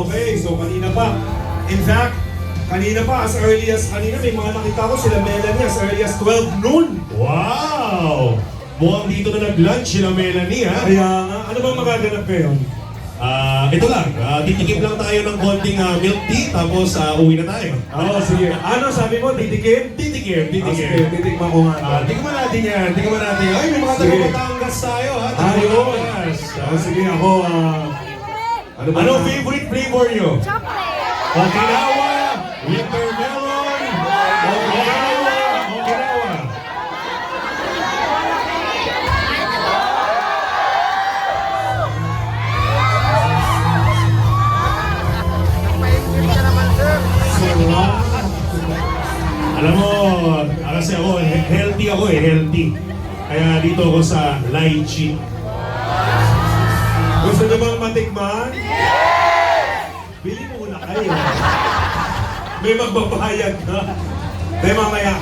Okay, so kanina pa. In fact, kanina pa, as early as kanina, may mga nakita ko sila Melanie as early as 12 noon. Wow! Mukhang dito na nag-lunch sila Melanie, ha? Kaya nga, ano bang magaganap ngayon? Ito lang, titikim lang tayo ng konting milk tea, tapos uwi na tayo. Oo, sige. Ano sabi mo, titikim? Titikim. Sige, titikman ko nga. Tingnan natin yan, tingnan natin. Ay, may mga Sige. taga-Batangas tayo, ha? Ayun. Taga-Batangas. Sige, ako, ano ba Ano na? favorite flavor nyo? Chocolate! Okinawa, wintermelon, Okinawa. Alam mo, kasi ako, healthy. Kaya dito ako sa lychee. Gusto nyo bang matikman? Bili mo muna kayo. May magbabayad ka. May mamaya.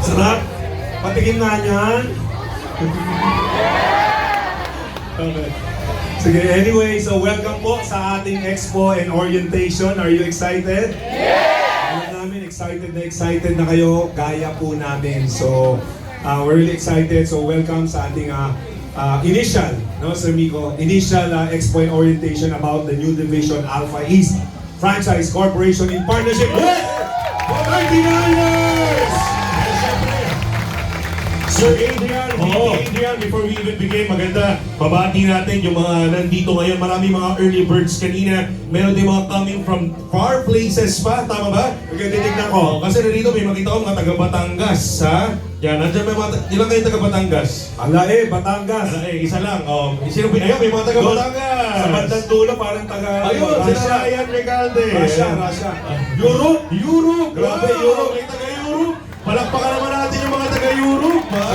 Sarap. Patikim nga niyan. Okay. Sige, anyway, so welcome po sa ating expo and orientation. Are you excited? Alam namin, excited na kayo. Gaya po namin. So, we're really excited. So, welcome sa ating initial, no, Sir Miko, initial expo and orientation about the new division Alpha East Franchise Corporation in partnership with 39ers! Sir Adrian, Adrian, before we even begin, maganda, babati natin yung mga nandito ngayon. Marami mga early birds kanina. Meron din mga coming from far places pa, tama ba? Okay, titignan ko. Kasi narito may makita ko mga taga-Batangas, ha? Yan, nandiyan may mga, ilang kayo taga-Batangas? Batangas. Isa lang. Sino, ayun, may mga taga-Batangas. Sa bandang dulo, parang taga... Ayun, sila Ryan Recalde. Russia. Europe! Grabe, Wow, Europe. may taga-Europe. Palakpakan naman natin yung mga taga-Europe, ha?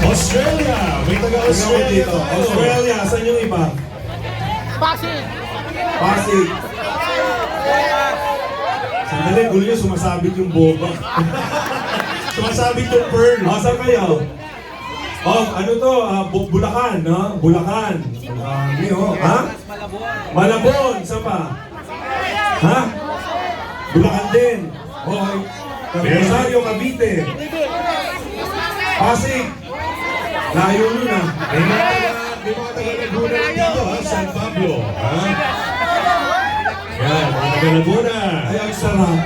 Australia! May taga-Australia dito. tayo. Australia, saan yung iba? Pasig! Pasig. Sandali, gulo nyo, sumasabit yung boba. Sumasabit yung pearl. Saan kayo? Ano to? Bulacan, no? Bulacan. Ha? Malabon. Saan pa? Ha? Bulacan din. Okay. Rosario, Cavite. Pasig. Layo nun ah. May mga taga-Laguna rin dito, ha? San Pablo, ha? Yan, mga taga-Laguna. Ay, ang sarap.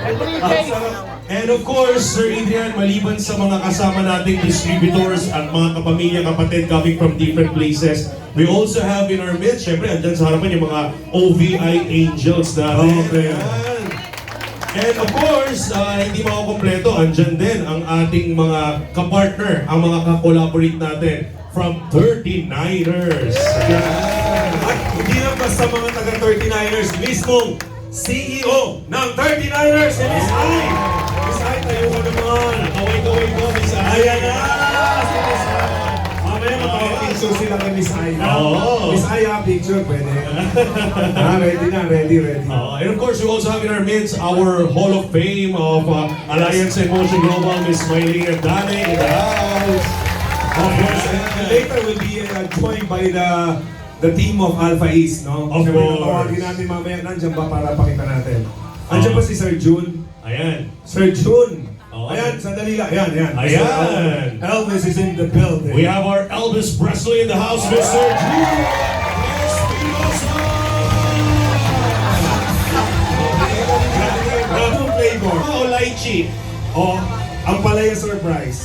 Ang sarap. And of course, Sir Adrian, maliban sa mga kasama nating distributors at mga kapamilya, kapatid coming from different places, we also have in our midst, syempre, andyan sa harapan yung mga OVI Angels natin. Okay. Yan. And of course, hindi makukompleto, andyan din ang ating mga kapartner, ang mga ka-collaborate natin from 39ers. Yan. At hindi lang basta mga taga-39ers, mismong CEO ng 39ers, si Miss Ai. Miss Ai, tayo ko naman. Kaway-kaway ko, Miss Ai. Ayan na! Si Miss Ai. Mamaya magpapapicture sila kay Miss Ai. Oo. Miss Ai, picture, pwede. Ready na, ready. And of course, we also have in our midst our Hall of Fame of Alliance and Motion Global, Miss Maylene Dane in the house. Of course, and later we'll be joined by the team of Alpha East, no? Of Siyempre, course. tatawagin natin mamaya, nandiyan ba para pakita natin? Andiyan ba si Sir June? Ayan. Sir June! Oo. Ayan, sandali lang. Ayan. Ayan. Elvis is in the building. We have our Elvis Presley in the house, Mr. Drew Espinosa! Anong flavor? Oh, lychee. Ang palaya surprise.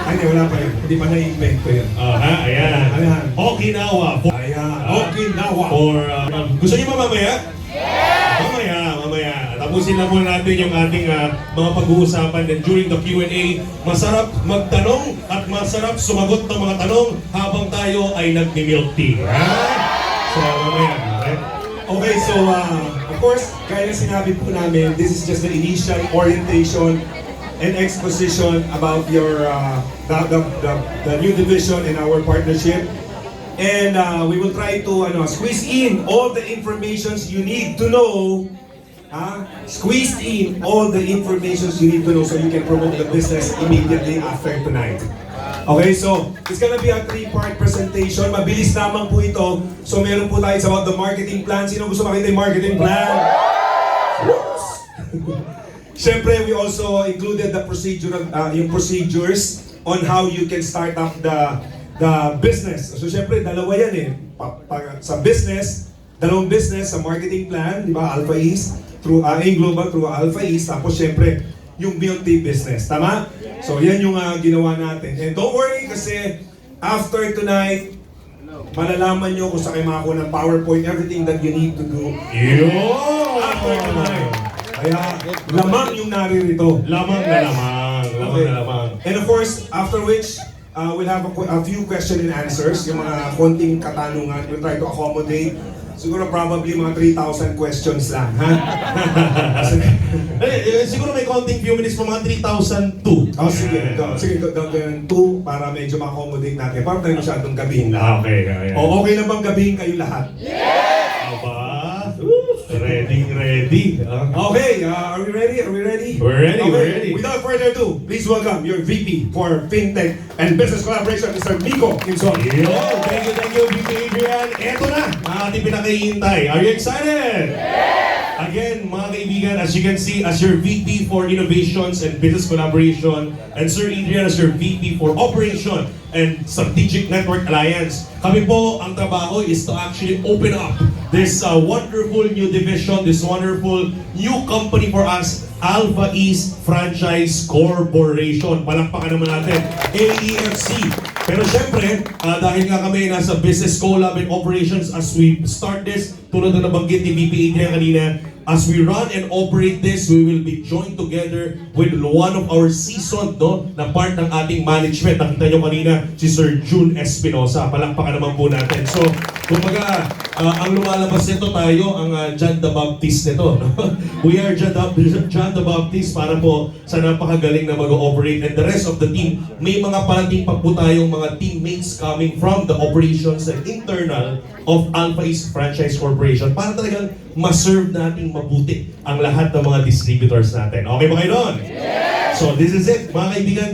Ay, hindi, wala pa yun. Hindi pa na-invento yun. Ayan. Ayan. Okinawa. Ayan. Okinawa. Gusto niyo ba mamaya? Mamaya. Tapusin lang muna natin yung ating mga pag-uusapan. And during the Q&A, masarap magtanong at masarap sumagot ng mga tanong habang tayo ay nagmi-milk tea. So, mamaya. Okay, so of course, gaya ng sinabi po namin, this is just the initial orientation and exposition about your the new division and our partnership. And we will try to squeeze in all the informations you need to know. Squeeze in all the informations you need to know so you can promote the business immediately after tonight. Okay, so it's gonna be a 3-part presentation. Mabilis lamang po ito. So meron po tayo it's about the marketing plan. Sino gusto makita yung marketing plan? Siyempre, we also included the yung procedures on how you can start up the business. So siyempre, dalawa yan eh. Sa business, dalawang business, sa marketing plan, di ba, Alpha East, through AIM Global, through Alpha East, tapos siyempre, yung milk tea business. Tama? So yan yung ginawa natin. And don't worry kasi after tonight, malalaman nyo kung saan kayo makakuha ng PowerPoint, everything that you need to do. After tonight. Kaya lamang yung naririto. Lamang na lamang. Lamang na lamang. And of course, after which, we'll have a few question and answers. Yung mga konting katanungan. We'll try to accommodate. Siguro probably mga 3,000 questions lang, ha? Siguro may konting few minutes pa mga 3,002. Oh, sige. Sige, gawin 2 para medyo ma-accommodate natin. Para tayo masyadong gabihin lahat. Okay. O, okay na bang gabihin kayo lahat? Aba, ready. Okay, are we ready? We're ready, Okay, we're ready. Without further ado, please welcome your VP for FinTech and Business Collaboration, Mr. Miko Kinson. Yo, thank you, VP Adrian. Eto na, ang ating pinakahihintay. Are you excited? Again, mga kaibigan, as you can see, as your VP for Innovations and Business Collaboration, and Sir Adrian as your VP for Operation and Strategic Network Alliance, kami po, ang trabaho is to actually open up this wonderful new division, this wonderful new company for us, Alpha East Franchise Corporation. Palakpakan naman natin, AEFC. Pero syempre, dahil nga kami nasa business collab and operations as we start this, tulad na nabanggit ni VP Adrian kanina, as we run and operate this, we will be joined together with one of our seasoned, na part ng ating management. Nakita nyo kanina, si Sir June Espinosa. Palakpakan naman po natin. So, kumbaga, ang lumalabas nito tayo, ang John the Baptist nito. We are John the Baptist para po sa napakagaling na mag-ooperate. And the rest of the team, may mga parating pa po tayong mga teammates coming from the operations and internal of Alpha East Franchise Corporation para talagang ma-serve natin mabuti ang lahat ng mga distributors natin. Okay ba kayo doon? So this is it, mga kaibigan.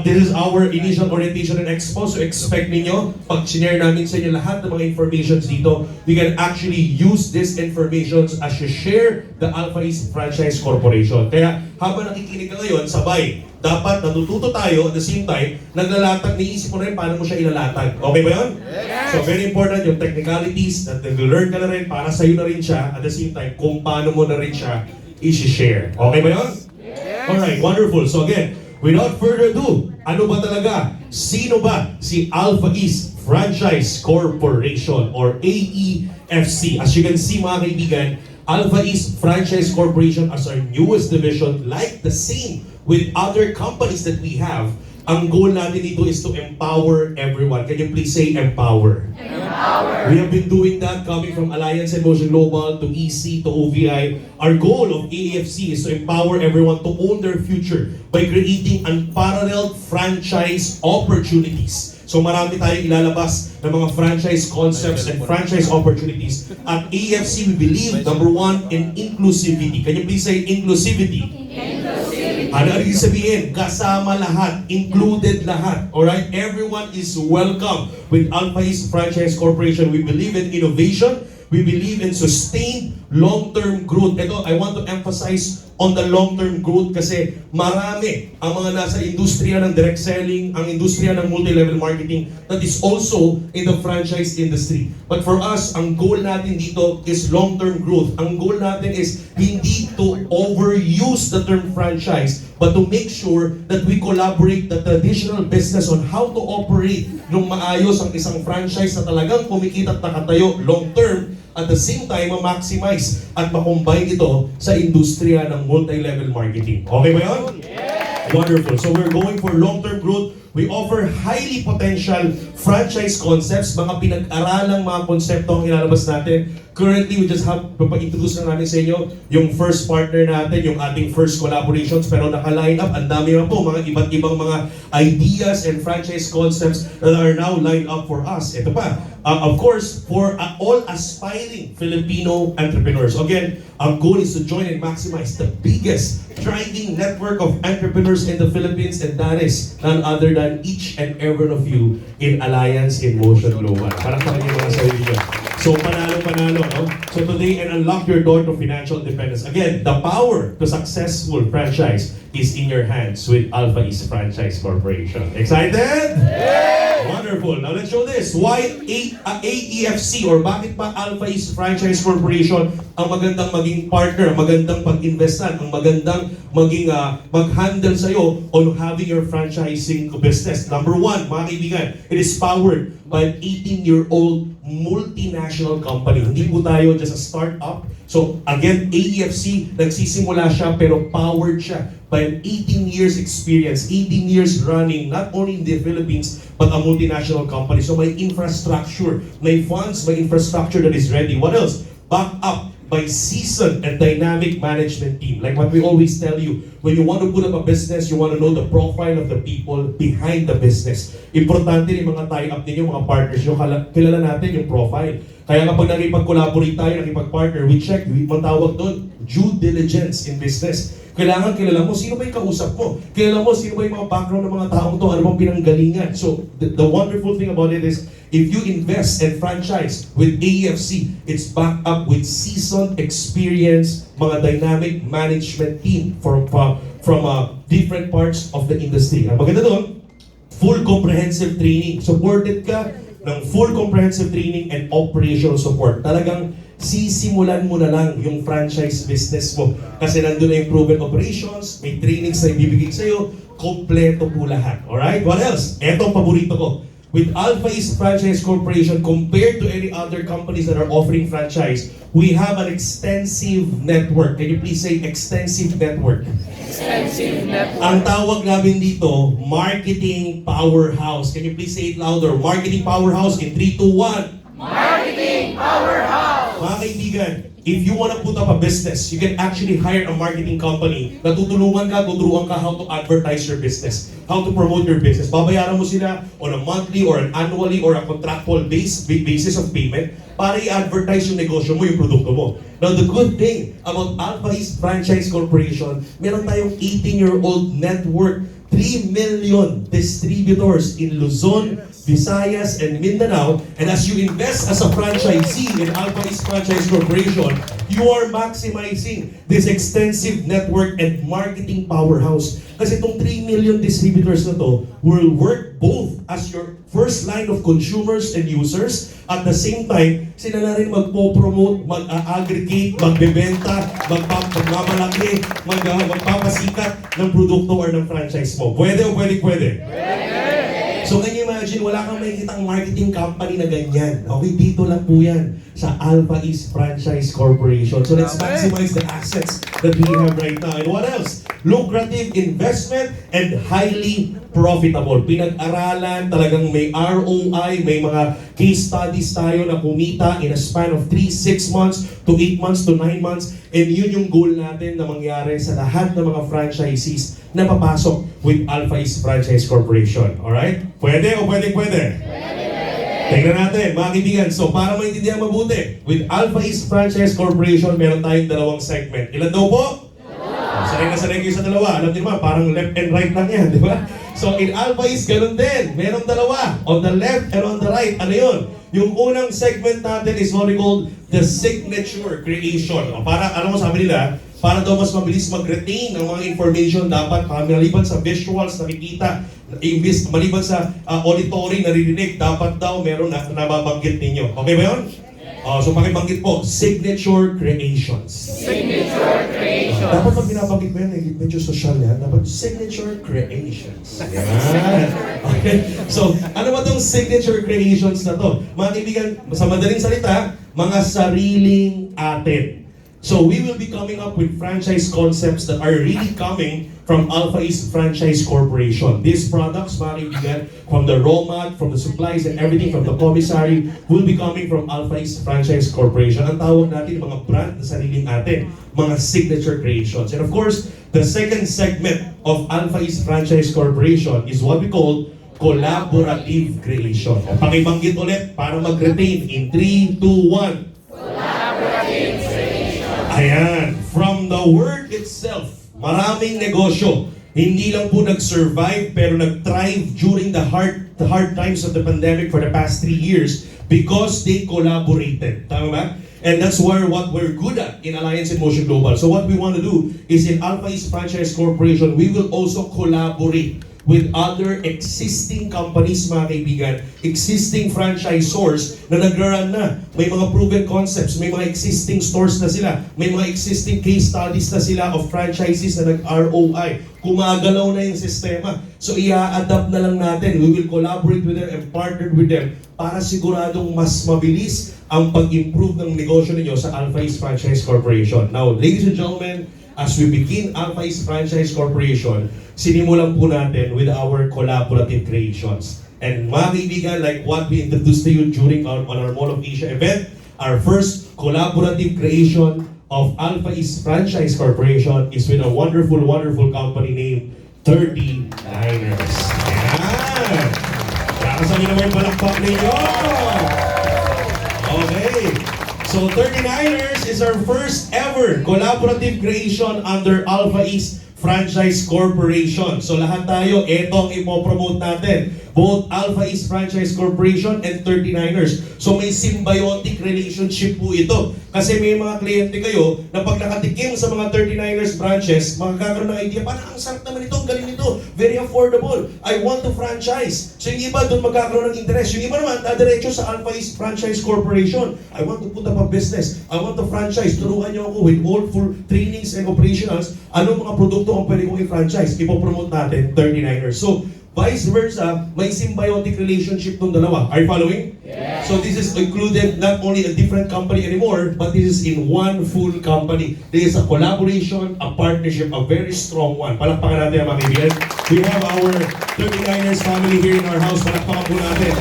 This is our initial orientation and expo. So expect ninyo, pag sinare namin sa inyo lahat ng mga informations dito, we can actually use this information as you share the Alpha East Franchise Corporation. Kaya habang nakikinig ka ngayon, sabay, dapat natututo tayo at the same time, naglalatag, niisip mo na rin paano mo siya ilalatag. Okay ba yun? So very important yung technicalities that nag-learn ka na rin para sa'yo na rin siya at the same time, kung paano mo na rin siya i-share. Okay ba yun? Alright, wonderful. So again, without further ado, ano ba talaga? Sino ba si Alpha East Franchise Corporation or AEFC? As you can see mga kaibigan, Alpha East Franchise Corporation as our newest division, like the same with other companies that we have, ang goal natin dito is to empower everyone. Can you please say empower? Empower. We have been doing that coming from Alliance and Motion Global to EC to OVI. Our goal of AEFC is to empower everyone to own their future by creating unparalleled franchise opportunities. So marami tayong ilalabas ng mga franchise concepts and franchise opportunities. At AEFC, we believe, number one, in inclusivity. Can you please say inclusivity? Ano ibig sabihin? Kasama lahat, included lahat. Alright? Everyone is welcome with Alpha East Franchise Corporation. We believe in innovation. We believe in sustained long-term growth. Ito, I want to emphasize on the long-term growth kasi marami ang mga nasa industriya ng direct selling, ang industriya ng multi-level marketing that is also in the franchise industry. But for us, ang goal natin dito is long-term growth. Ang goal natin is hindi to overuse the term franchise, but to make sure that we collaborate the traditional business on how to operate ng maayos ang isang franchise na talagang kumikita at nakatayo long-term, at the same time, ma-maximize at ma-combine ito sa industriya ng multi-level marketing. Okay ba yun? Yeah! Wonderful. So we're going for long-term growth. We offer highly potential franchise concepts, mga pinag-aralang mga konsepto ang ilalabas natin. Currently, we just have, papag-introduce na namin sa inyo yung first partner natin, yung ating first collaborations, pero naka-line up, ang dami na po, mga iba't ibang mga ideas and franchise concepts that are now lined up for us. Ito pa, of course, for all aspiring Filipino entrepreneurs. Again, our goal is to join and maximize the biggest thriving network of entrepreneurs in the Philippines, and that is none other than each and every one of you in Alliance in Motion Global. Para sa kanyang mga sarili nyo. So, panalo-panalo, no? So, today, and unlock your door to financial independence. Again, the power to successful franchise is in your hands with Alpha East Franchise Corporation. Excited? Wonderful. Now, let's show this. Why AEFC or bakit pa Alpha East Franchise Corporation ang magandang maging partner, ang magandang pag-investan, ang magandang maging mag-handle sa'yo on having your franchising business. Number one, mga kaibigan, it is powered by an 18-year-old multinational company. Hindi po tayo just a startup. So again, AEFC, nagsisimula siya pero powered siya by an 18 years experience, 18 years running, not only in the Philippines, but a multinational company. So may infrastructure, may funds, may infrastructure that is ready. What else? Backed up by seasoned and dynamic management team. Like what we always tell you, when you want to put up a business, you want to know the profile of the people behind the business. Importante yung mga tie-up ninyo, mga partners nyo, kilala natin yung profile. Kaya kapag nakipag-collaborate tayo, nakipag-partner, we check, matawag doon, due diligence in business. Kailangan kilala mo sino ba yung kausap mo. Kilala mo sino ba yung mga background ng mga taong to, ano bang pinanggalingan. So, the wonderful thing about it is, if you invest and franchise with AEFC, it's backed up with seasoned, experienced, mga dynamic management team from different parts of the industry. Ang maganda doon, full comprehensive training. Supported ka ng full comprehensive training and operational support. Talagang sisimulan mo na lang yung franchise business mo. Kasi nandun na yung proven operations, may trainings na ibibigay sa'yo, kompleto po lahat. Alright? What else? Eto ang paborito ko. With Alpha East Franchise Corporation, compared to any other companies that are offering franchise, we have an extensive network. Can you please say extensive network? Extensive network. Ang tawag namin dito, marketing powerhouse. Can you please say it louder? Marketing powerhouse in 3, 2, 1. Marketing powerhouse. Mga kaibigan, if you want to put up a business, you can actually hire a marketing company na tuturuan ka how to advertise your business, how to promote your business. Babayaran mo sila on a monthly or an annually or a contractual basis of payment para i-advertise yung negosyo mo, yung produkto mo. Now, the good thing about Alpha East Franchise Corporation, meron tayong 18-year-old network, 3 million distributors in Luzon, Visayas, and Mindanao. And as you invest as a franchisee in Alpha East Franchise Corporation, you are maximizing this extensive network and marketing powerhouse. Kasi itong 3 million distributors na to will work both as your first line of consumers and users. At the same time, sila na rin magpo-promote, mag-aggregate, magbebenta, magmamalaki, magpapasikat ng produkto or ng franchise mo. Pwede o pwede? Pwede! So can you imagine, wala kang makikitang marketing company na ganyan. Okay, dito lang po yan sa Alpha East Franchise Corporation. So let's maximize the assets that we have right now. And what else? Lucrative investment and highly profitable. Pinag-aralan, talagang may ROI, may mga case studies tayo na kumita in a span of 3, 6 months to 8 months to 9 months. And yun yung goal natin na mangyari sa lahat ng mga franchisees na papasok with Alpha East Franchise Corporation. Alright? Pwede o pwede? Tingnan natin, mga kaibigan. So, para maintindihan mabuti, with Alpha East Franchise Corporation, meron tayong dalawang segment. Ilan daw po? Sanay na sanay kayo sa dalawa. Alam niyo naman, parang left and right lang yan, di ba? So, in Alpha East, ganun din. Meron dalawa. On the left and on the right. Ano yun? Yung unang segment natin is what we call the signature creation. O, para, alam mo, sabi nila, para daw mas mabilis mag-retain ng mga information, dapat maliban sa visuals nakikita, maliban sa auditory naririnig, dapat daw meron na nababanggit ninyo. Okay ba yun? So pakibanggit po, signature creations. Signature creation. Dapat pag binabanggit mo yan, medyo social yan, dapat signature creations. Yan. Okay. So, ano ba itong signature creations na to? Mga kaibigan, sa madaling salita, mga sariling atin. So we will be coming up with franchise concepts that are really coming from Alpha East Franchise Corporation. These products, mga kaibigan, from the raw mat, from the supplies and everything, from the commissary, will be coming from Alpha East Franchise Corporation. Ang tawag natin, mga brand na sariling atin, mga signature creations. And of course, the second segment of Alpha East Franchise Corporation is what we call collaborative creation. O, pakibanggit ulit para mag-retain in 3, 2, 1. Ayan, from the word itself, maraming negosyo. Hindi lang po nag-survive pero nag-thrive during the hard times of the pandemic for the past 3 years because they collaborated. Tama ba? And that's what we're good at in Alliance in Motion Global. So what we want to do is in Alpha East Franchise Corporation, we will also collaborate with other existing companies, mga kaibigan, existing franchisors na nag-run na. May mga proven concepts, may mga existing stores na sila, may mga existing case studies na sila of franchises na nag-ROI. Kumagalaw na yung sistema. So i-adapt na lang natin. We will collaborate with them and partner with them para siguradong mas mabilis ang pag-improve ng negosyo ninyo sa Alpha East Franchise Corporation. Now, ladies and gentlemen, as we begin Alpha East Franchise Corporation, sinimulan po natin with our collaborative creations. And mga kaibigan, like what we introduced to you during on our Mall of Asia event, our first collaborative creation of Alpha East Franchise Corporation is with a wonderful, wonderful company named 39ers. Ayan! Kakasabi naman yung palakpak ninyo! Okay! So 39ers is our first ever collaborative creation under Alpha East Franchise Corporation. So lahat tayo, etong ipopromote natin. Both Alpha East Franchise Corporation and 39ers. So may symbiotic relationship po ito. Kasi may mga kliyente kayo na pag nakatikim sa mga 39ers branches, magkakaroon ng idea, parang ang sarap naman ito, ang galing nito, very affordable, I want to franchise. So yung iba doon magkakaroon ng interest. Yung iba naman, diretso sa Alpha East Franchise Corporation. I want to put up a business. I want to franchise. Turuan niyo ako with all full trainings and operationals. Anong mga produkto ang pwede kong i-franchise? Ipopromote natin 39ers. So, vice versa, may symbiotic relationship ng dalawa. Are you following? Yes. So this is included not only a different company anymore, but this is in one full company. This is a collaboration, a partnership, a very strong one. Palakpakan natin mga kaibigan. We have our 39ers family here in our house. Palakpakan po natin.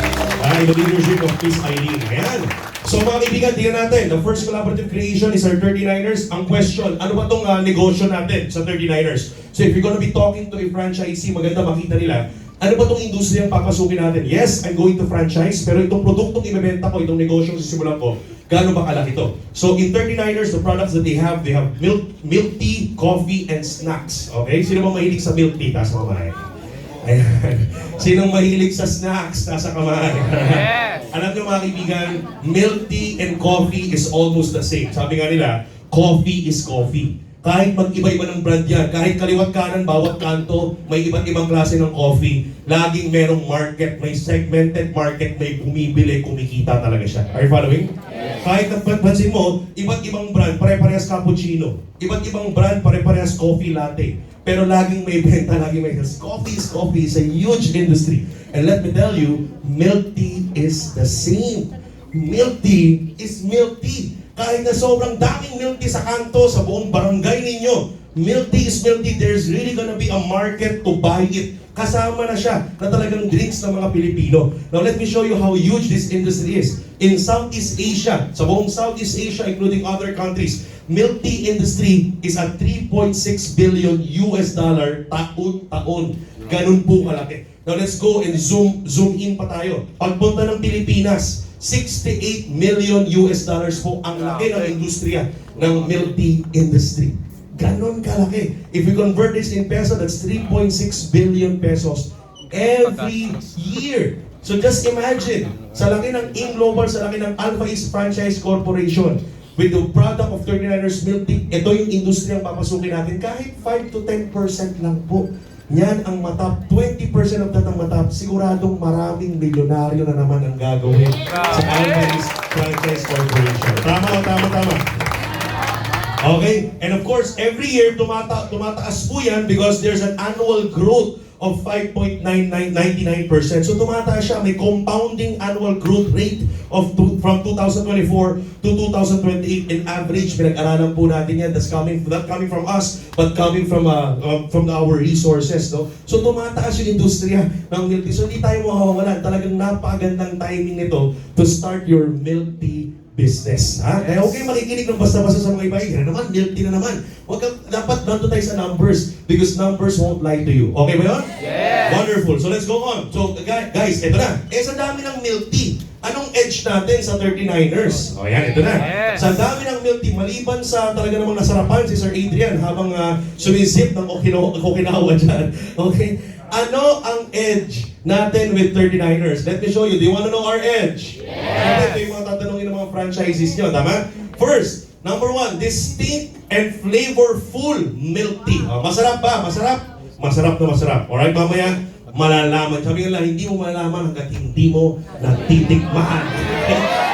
The leadership of Miss Eileen. Ayan. So mga kaibigan, tingnan natin. The first collaborative creation is our 39ers. Ang question, ano ba itong negosyo natin sa 39ers? So if you're gonna be talking to a franchisee, maganda makita nila, ano ba itong industriyang papasukin natin? Yes, I'm going to franchise, pero itong produktong ibebenta ko, itong negosyong sisimulan ko, gaano ba kalaki ito? So in 39ers, the products that they have milk tea, coffee, and snacks. Okay? Sino bang mahilig sa milk tea? Taas mga kamay. Ayan. Sinong mahilig sa snacks? Taas ang kamay. Yes. Alam niyo mga kaibigan, milk tea and coffee is almost the same. Sabi nga nila, coffee is coffee. Kahit mag-iba-iba ng brand yan, kahit kaliwat kanan, bawat kanto, may iba't ibang klase ng coffee, laging merong market, may segmented market, may bumibili, kumikita talaga siya. Are you following? Yes. Kahit napansin mo, iba't ibang brand, pare-parehas cappuccino. Iba't ibang brand, pare-parehas coffee latte. Pero laging may benta, laging may sales. Coffee is a huge industry. And let me tell you, milk tea is the same. Milk tea is milk tea. Kahit na sobrang daming milk tea sa kanto, sa buong barangay ninyo, milk tea is milk tea, there's really gonna be a market to buy it. Kasama na siya na talagang drinks ng mga Pilipino. Now let me show you how huge this industry is. In Southeast Asia, sa buong Southeast Asia, including other countries, milk tea industry is at $3.6 billion taon-taon. Ganun po kalaki. Now let's go and zoom in pa tayo. Pagpunta ng Pilipinas, $68 million po ang laki ng industriya ng milk tea industry. Ganon kalaki. If we convert this in peso, that's 3.6 billion pesos every year. So just imagine, sa laki ng Global, sa laki ng Alpha East Franchise Corporation, with the product of 39ers milk tea, ito yung industriyang papasukin natin. Kahit 5 to 10% lang po. Yan ang matap, 20% of that ang matap, siguradong maraming milyonaryo na naman ang gagawin sa Alpha East Franchise Corporation. Tama. Okay? And of course, every year tumataas po yan because there's an annual growth of 5.99%. So tumataas siya, may compounding annual growth rate of from 2024 to 2028 in average. Pinag-aralan po natin yan. That's not coming from us, but coming from our resources. No? So tumataas yung industriya ng milk tea. So hindi tayo mawawalan. Talagang napakagandang timing nito to start your milk tea business. Ha? Eh, okay makikinig ng basta-basta sa mga iba. Yan naman, milk tea na naman. Dapat nandun tayo sa numbers because numbers won't lie to you. Okay ba yun? Yes. Wonderful. So let's go on. So guys, ito na. Sa dami ng milk tea, anong edge natin sa 39ers? O yan, ito na. Yes. Sa dami ng milk tea, maliban sa talaga namang nasarapan si Sir Adrian habang sumisip ng Okinawa dyan. Okay? Ano ang edge natin with 39ers? Let me show you. Do you want to know our edge? Yes. Ito yung mga tatanungin ng mga franchises nyo. Tama? First, number one, distinct and flavorful milk tea. Masarap ba? Masarap? Masarap na masarap. Alright, mamaya, malalaman. Sabi nga lang, hindi mo malalaman hanggat hindi mo natitikman.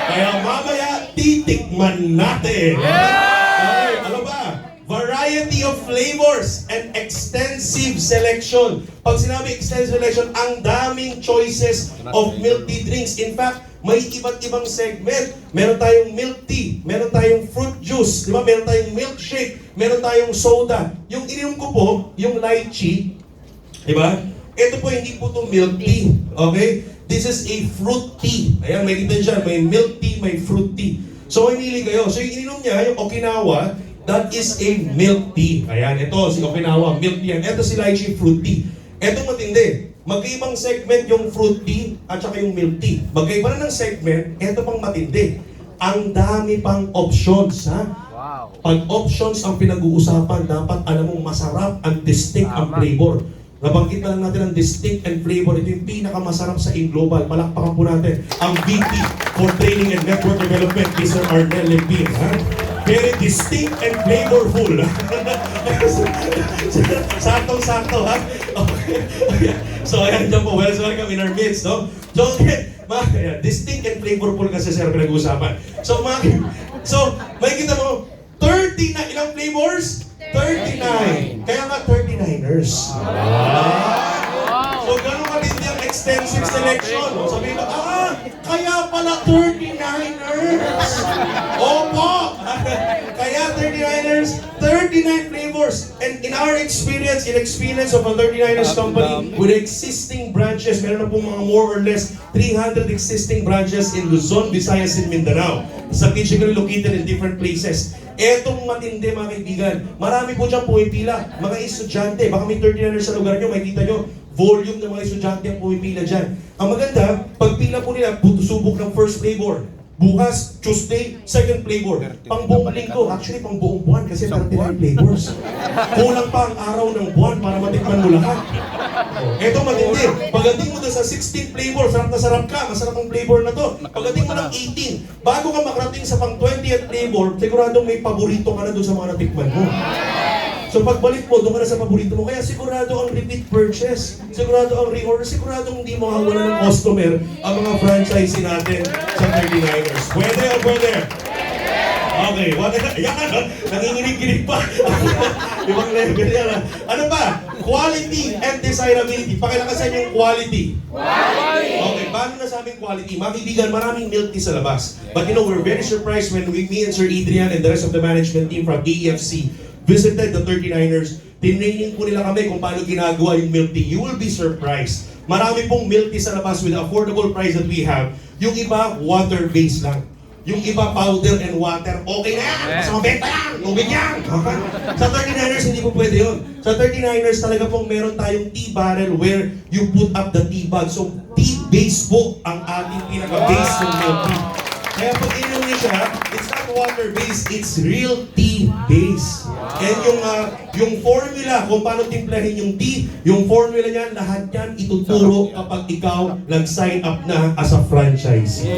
Kaya mamaya, titikman natin. Okay, ano ba? Variety of flavors and extensive selection. Pag sinabi extensive selection, ang daming choices of milk tea drinks. In fact, may iba't ibang segment. Meron tayong milk tea, meron tayong fruit juice, di ba? Meron tayong milkshake, meron tayong soda. Yung ininom ko po, yung lychee, di ba? Ito po, hindi po itong milk tea. Okay? This is a fruit tea. Ayan, may kita dyan. May milk tea, may fruit tea. So, mamili kayo. So, yung ininom niya, yung Okinawa, that is a milk tea. Ayan, ito, si Okinawa, milk tea. Ito si lychee, fruit tea. Ito matindi. Magkaibang segment yung fruit tea at saka yung milk tea. Magkaiba na ng segment, ito pang matindi. Ang dami pang options, ha? Wow. Pag options ang pinag-uusapan, dapat alam mong masarap ang distinct ang Tama. flavor. Nabanggit na lang natin ang distinct and flavor. Ito yung pinakamasarap sa in-global. Palakpakan po natin ang VP for Training and Network Development, Mr. Arnel Lempin. Very distinct and flavorful. Saktong-sakto, ha? Okay. So, ayan dyan po. Welcome in our midst, no? So, okay. Distinct and flavorful kasi, sir, pinag-uusapan. So, may kita mo, 30 na ilang flavors? 39. Kaya nga 39ers. So, ganun katindi ang extensive selection. Sabihin mo, kaya pala 39ers. Opo! Kaya 39ers, 39 flavors. And in our experience, of a 39ers company, with existing branches, meron na pong mga more or less 300 existing branches in Luzon, Visayas, and Mindanao. Strategically located in different places. Etong matindi, mga kaibigan, marami po dyan pumipila. Mga estudyante, baka may 39ers sa lugar nyo, makikita nyo, volume ng mga estudyante ang pumipila dyan. Ang maganda, pagpila po nila, subok ng first flavor. Bukas, Tuesday, second flavor. Pang buong linggo, actually pang buong buwan kasi 39 flavors. Kulang pa ang araw ng buwan para matikman mo lahat. Eto matindi. Pagdating mo doon sa 16 flavor, sarap na sarap ka, masarap ang flavor na to. Pagdating mo ng 18, bago ka makarating sa pang 20th flavor, siguradong may paborito ka na doon sa mga natikman mo. So pagbalik mo, doon ka na sa paborito mo. Kaya sigurado ang repeat purchase, sigurado ang reorder, siguradong hindi makawala ng customer ang mga franchise natin sa 39ers. Pwede o pwede? Okay, yan, nanginginig-ginig pa. Ibang level yan. Ano ba? Quality and desirability. Pakilakasan yung quality. Okay, paano nasabing quality? Mga kaibigan, maraming milk tea sa labas. But you know, we're very surprised when me and Sir Adrian and the rest of the management team from AEFC visited the 39ers. Tinraining po nila kami kung paano ginagawa yung milk tea. You will be surprised. Marami pong milk tea sa labas with the affordable price that we have. Yung iba, water-based lang. Yung iba, powder and water. Okay na yan! Basta mabenta yan! Tubig yan! Okay? Sa 39ers, hindi po pwede yun. Sa 39ers, talaga pong meron tayong tea barrel where you put up the tea bag. So, tea-based po ang ating pinaka-base ng milk tea. Kaya pag inom niyo siya, it's not water-based, it's real tea-based. And yung formula, kung paano timplahin yung tea, yung formula niyan, lahat yan ituturo kapag ikaw nag-sign up na as a franchise.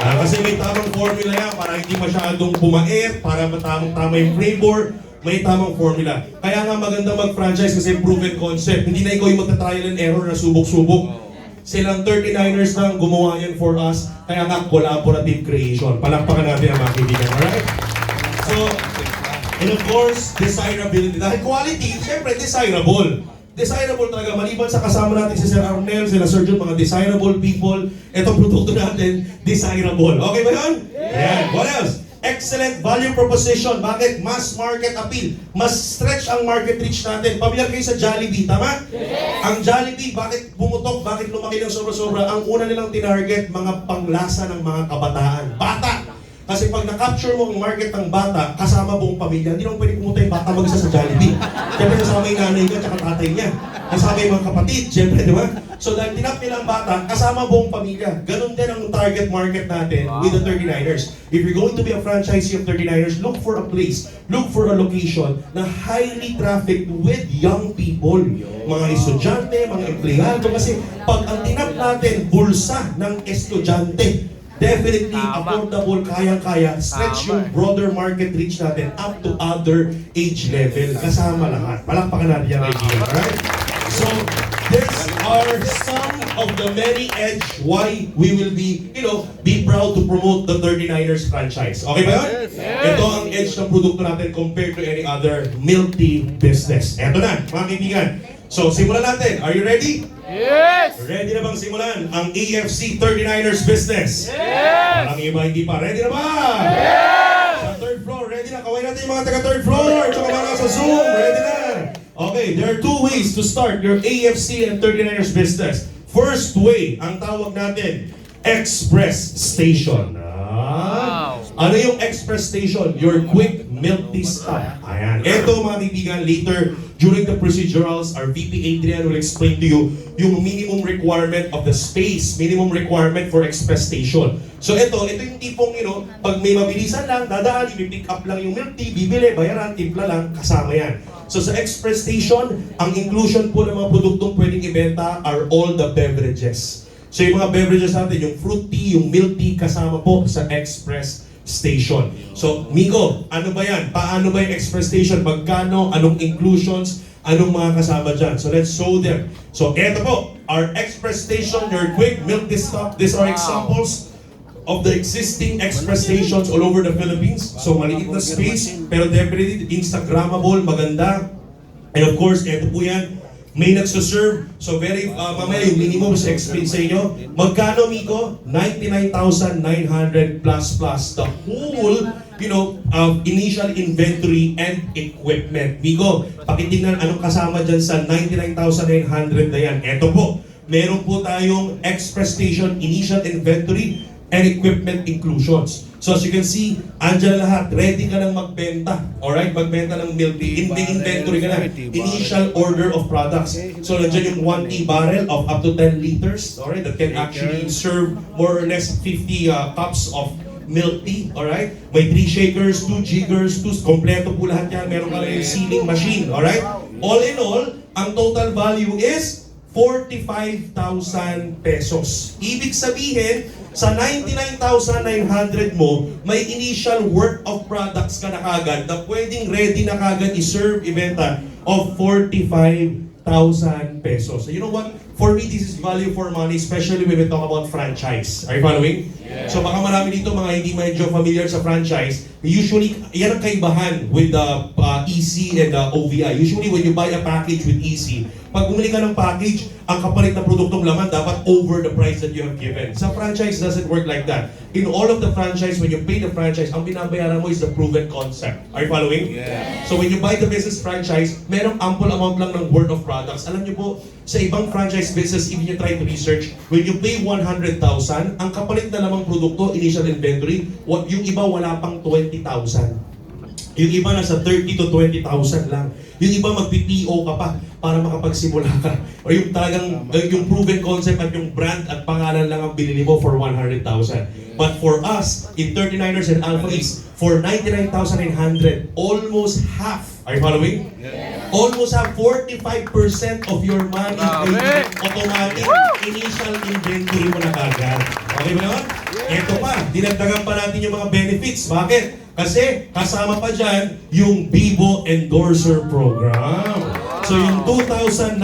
Kasi may tamang formula yan para hindi masyadong pumait, para tamang-tama yung flavor, may tamang formula. Kaya nga maganda mag-franchise kasi proven concept. Hindi na ikaw yung magta-trial and error na subok-subok. Silang 39ers lang gumawa yan for us. Kaya nga collaborative creation. Palakpakan natin ang mga kaibigan. Alright? So, and of course, desirability. Dahil quality, siyempre desirable. Desirable talaga. Maliban sa kasama natin si Sir Arnel, sila Sir Jun, mga desirable people. Itong produkto natin, desirable. Okay ba yun? Yeah. What else? Excellent value proposition. Bakit? Mass market appeal. Mas stretch ang market reach natin. Pamilyar kayo sa Jollibee, tama? Yes. Ang Jollibee, bakit bumutok? Bakit lumaki ng sobra-sobra? Ang una nilang tinarget, mga panglasa ng mga kabataan. Bata! Kasi pag na-capture mo ang market ng bata, kasama buong pamilya, hindi naman pwede pumunta yung bata mag-isa sa Jollibee. Siyempre kasama yung nanay niya at tatay niya. Kasama yung mga kapatid, siyempre, di ba? So dahil tinap nila ang bata, kasama buong pamilya. Ganon din ang target market natin with the 39ers. If you're going to be a franchisee of 39ers, look for a place, look for a location na highly trafficked with young people. Mga estudyante, mga empleyado. Kasi pag ang tinap natin, bulsa ng estudyante, definitely affordable, kayang-kaya, stretch yung broader market reach natin up to other age level. Kasama lahat. Palakpakan natin yung idea, right? So, these are some of the many edge why we will be, be proud to promote the 39ers franchise. Okay ba yun? Ito ang edge ng produkto natin compared to any other milk tea business. Ito na, mga kaibigan. So, simulan natin. Are you ready? Yes! Ready na bang simulan ang AFC 39ers business? Yes! Parang iba hindi pa. Ready na ba? Yes! Sa third floor, ready na. Kaway natin yung mga taga third floor. Tsaka mga sa Zoom, ready na. Okay, there are two ways to start your AFC and 39ers business. First way, ang tawag natin, Express Station. Ano yung Express Station? Your quick milk tea stop. Ayan. Ito mga kaibigan, later during the procedurals, our VP Adrian will explain to you yung minimum requirement of the space, minimum requirement for Express Station. So ito yung tipong, pag may mabilisan lang, dadaan, i-pick up lang yung milk tea, bibili, bayaran, timpla lang, kasama yan. So sa Express Station, ang inclusion po ng mga produktong pwedeng ibenta are all the beverages. So yung mga beverages natin, yung fruit tea, yung milk tea, kasama po sa Express Station. So, Miko, ano ba yan? Paano ba yung Express Station? Magkano? Anong inclusions? Anong mga kasama dyan? So, let's show them. So, eto po, our Express Station, your quick milk tea stop. These are examples of the existing Express Stations all over the Philippines. So, maliit na space, pero definitely Instagrammable, maganda. And of course, eto po yan, may nagsuserve. So mamaya yung minimum sa explain sa inyo. Magkano, Miko? 99,900 plus the whole, initial inventory and equipment. Miko, pakitingnan anong kasama dyan sa 99,900 na yan. Eto po, meron po tayong Express Station initial inventory and equipment inclusions. So as you can see, andyan lahat. Ready ka nang magbenta. Alright? Magbenta ng milk tea. Inventory ka na. Initial order of products. So nandiyan yung 1 tea barrel of up to 10 liters. Alright? That can actually serve more or less 50 cups of milk tea. Alright? May 3 shakers, 2 jiggers, 2. Kompleto po lahat yan. Meron ka lang yung sealing machine. Alright? All in all, ang total value is 45,000 pesos. Ibig sabihin, sa 99,900 mo, may initial worth of products ka na kagad na pwedeng ready na kagad i-serve ibenta of 45,000 pesos. So you know what? For me, this is value for money, especially when we talk about franchise. Are you following? Yeah. So baka marami dito mga hindi medyo familiar sa franchise. Usually, yan ang kaibahan with the EC and the OVI. Usually, when you buy a package with EC, pag bumili ka ng package, ang kapalit na produktong laman dapat over the price that you have given. Sa franchise, doesn't work like that. In all of the franchise, when you pay the franchise, ang binabayaran mo is the proven concept. Are you following? Yeah. So when you buy the business franchise, merong ample amount lang ng worth of products. Alam niyo po, sa ibang franchise business, if you try to research, when you pay 100,000, ang kapalit na lamang produkto, initial inventory, yung iba wala pang 20,000. Yung iba nasa 30 to 20,000 lang. Yung iba magpi-PO ka pa para makapagsimula ka. O yung talagang, yung proven concept at yung brand at pangalan lang ang binili mo for 100,000. But for us, in 39ers and Alpha East, for 99,900, almost half. Are you following? Yeah. Almost half, 45% of your money ay automatic initial inventory mo na kagad. Okay ba naman? Ito pa, dinagdagan pa natin yung mga benefits. Bakit? Kasi kasama pa dyan yung Bibo Endorser Program. So yung 2,999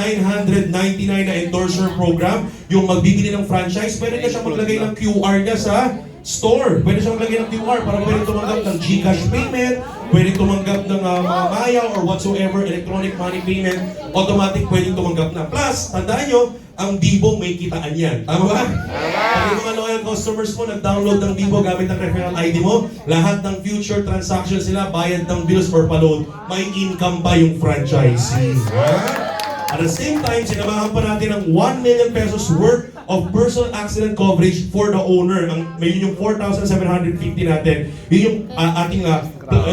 na endorser program, yung magbibili ng franchise, pwede na siya maglagay ng QR niya sa store. Pwede siya maglagay ng QR para pwede tumanggap ng GCash payment, pwede tumanggap ng mga Maya or whatsoever electronic money payment, automatic pwede tumanggap na. Plus, tandaan nyo, ang Bibo may kitaan yan. Tama ba? Pag yung mga loyal customers mo nag-download ng Bibo gamit ang referral ID mo, lahat ng future transactions sila, bayad ng bills or pa-load, may income pa yung franchisee. At the same time, sinamahan pa natin ng 1 million pesos worth of personal accident coverage for the owner. May yun yung 4,750 natin. Yun yung ating,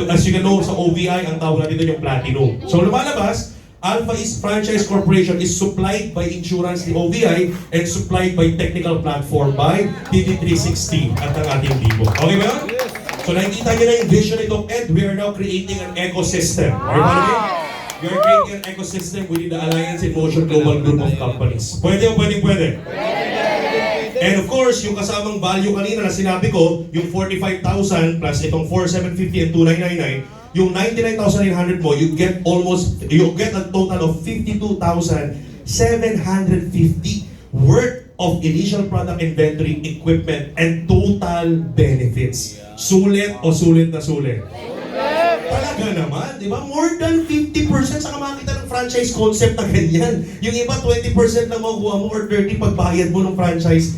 as you can know, sa OVI, ang tawag natin doon yung Platinum. So lumalabas, Alpha East Franchise Corporation is supplied by insurance ni OVI and supplied by technical platform by TD360 at ang ating Vivo. Okay ba yun? So nakikita niyo na yung vision nito, and we are now creating an ecosystem. Are you following me? We are creating an ecosystem within the Alliance in Motion Global Group of Companies. Pwede o pwede? And of course, yung kasamang value kanina na sinabi ko, yung 45,000 plus itong 4,750 and 2,999, yung 99,800 mo, you get a total of 52,750 worth of initial product inventory, equipment, and total benefits. Sulit o sulit na sulit? Talaga naman, di ba? More than 50% sa makita ng franchise concept na ganyan. Yung iba, 20% lang makuha mo or 30% pagbayad mo ng franchise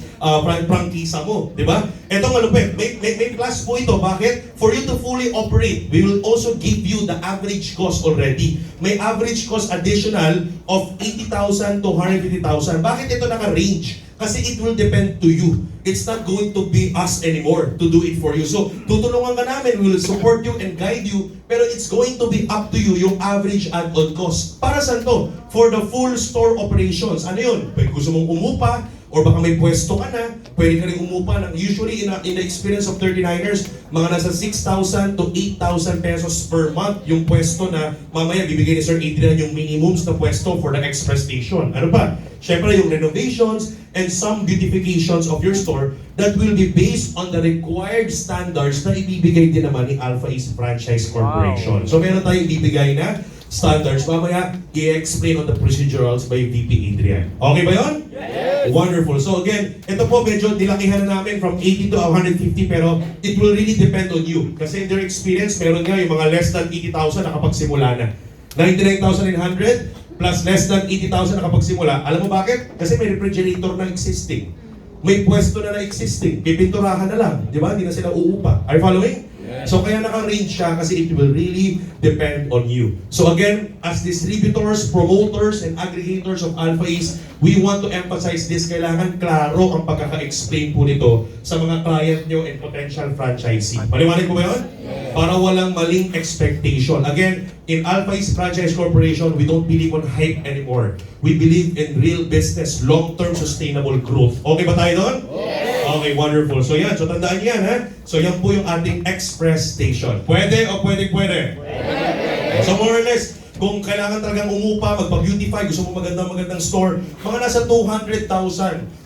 prangkisa mo, di ba? Etong malupit, may plus po ito. Bakit? For you to fully operate, we will also give you the average cost already. May average cost additional of 80,000 to 150,000. Bakit ito naka-range? Kasi it will depend to you. It's not going to be us anymore to do it for you. So, tutulungan ka namin, we will support you and guide you, pero it's going to be up to you yung average add-on cost. Para saan to? For the full store operations. Ano yun? Pwede gusto mong umupa, or baka may pwesto ka na, pwede ka rin umupa ng, usually in the experience of 39ers, mga nasa 6,000 to 8,000 pesos per month yung pwesto na mamaya bibigay ni Sir Adrian yung minimums na pwesto for the express station. Ano pa? Siyempre yung renovations and some beautifications of your store that will be based on the required standards na ibibigay din naman ni Alpha East Franchise Corporation. So meron tayong ibibigay na standards. Mamaya, i-explain on the procedurals by VP Adrian. Okay ba yun? Yes! Wonderful. So again, ito po medyo nilakihan na namin from 80 to 150 pero it will really depend on you. Kasi in their experience, meron nga yung mga less than 80,000 nakapagsimula na. 99,800 plus less than 80,000 nakapagsimula. Alam mo bakit? Kasi may refrigerator na existing. May pwesto na existing. Pipinturahan na lang. Di ba? Hindi na sila uupa. Are you following? So kaya naka-range siya kasi it will really depend on you. So again, as distributors, promoters, and aggregators of Alpha East, we want to emphasize this. Kailangan klaro ang pagkaka-explain po nito sa mga client nyo and potential franchisee. Paliwanag ko ba yun? Para walang maling expectation. Again, in Alpha East Franchise Corporation, we don't believe on hype anymore. We believe in real business, long-term sustainable growth. Okay ba tayo doon? Okay, wonderful. So yan, so tandaan yan ha. So yan po yung ating express station. Pwede o pwede? So more or less, kung kailangan talagang umupa, magpa-beautify, gusto mo magandang store, mga nasa 200,000,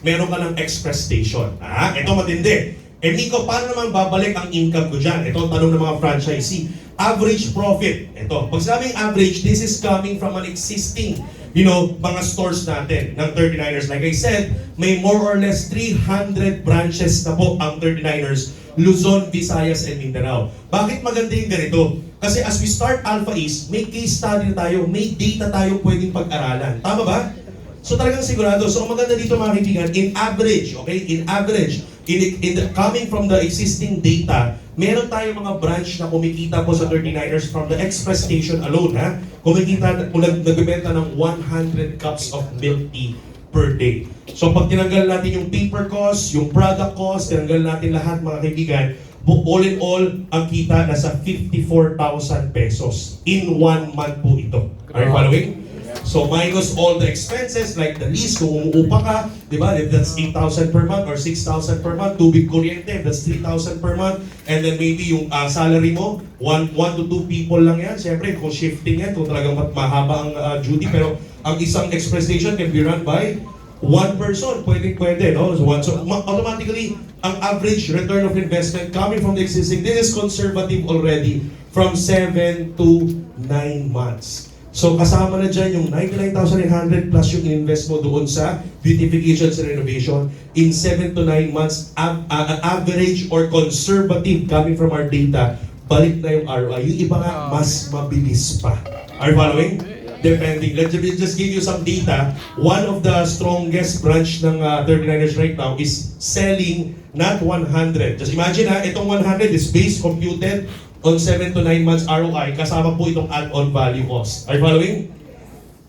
meron ka ng express station. Ito matindi. Nico, paano naman babalik ang income ko dyan? Ito ang tanong ng mga franchisee. Average profit. Ito, pag sinabing average, this is coming from an existing mga stores natin ng 39ers. Like I said, may more or less 300 branches na po ang 39ers, Luzon, Visayas, and Mindanao. Bakit maganda yung ganito? Kasi as we start Alpha East, may case study na tayo, may data tayo pwedeng pag-aralan. Tama ba? So talagang sigurado. So ang maganda dito mga kaibigan, in average, coming from the existing data, meron tayong mga branch na kumikita po sa 39ers from the express station alone, ha? Kumikita, nagbebenta ng 100 cups of milk tea per day. So pag tinanggal natin yung paper cost, yung product cost, tinanggal natin lahat mga kaibigan, all in all, ang kita nasa 54,000 pesos in 1 month po ito. Are you following? So minus all the expenses like the lease, kung umuupa ka, di ba? If that's 8,000 per month or 6,000 per month, tubig kuryente, that's 3,000 per month. And then maybe yung salary mo, 1 to 2 people lang yan. Siyempre, kung shifting yan, kung talagang mahaba ang duty, pero ang isang express station can be run by 1 person. Pwede, no? So automatically, ang average return of investment coming from the existing, this is conservative already, from 7 to 9 months. So kasama na dyan yung 99,800 plus yung invest mo doon sa beautification and renovation in 7 to 9 months, average or conservative coming from our data, balik na yung ROI. Yung iba nga, mas mabilis pa. Are you following? Depending. Let's just give you some data. One of the strongest branch ng 39ers right now is selling not 100. Just imagine itong 100 is base computed on 7 to 9 months ROI, kasama po itong add-on value cost. Are you following?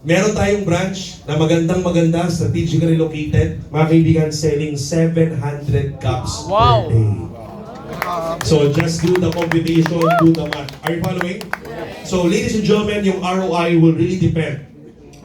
Meron tayong branch na magandang-maganda, strategically located. Mga kaibigan, selling 700 cups Wow. per day. So just do the computation, do the math. Are you following? So ladies and gentlemen, yung ROI will really depend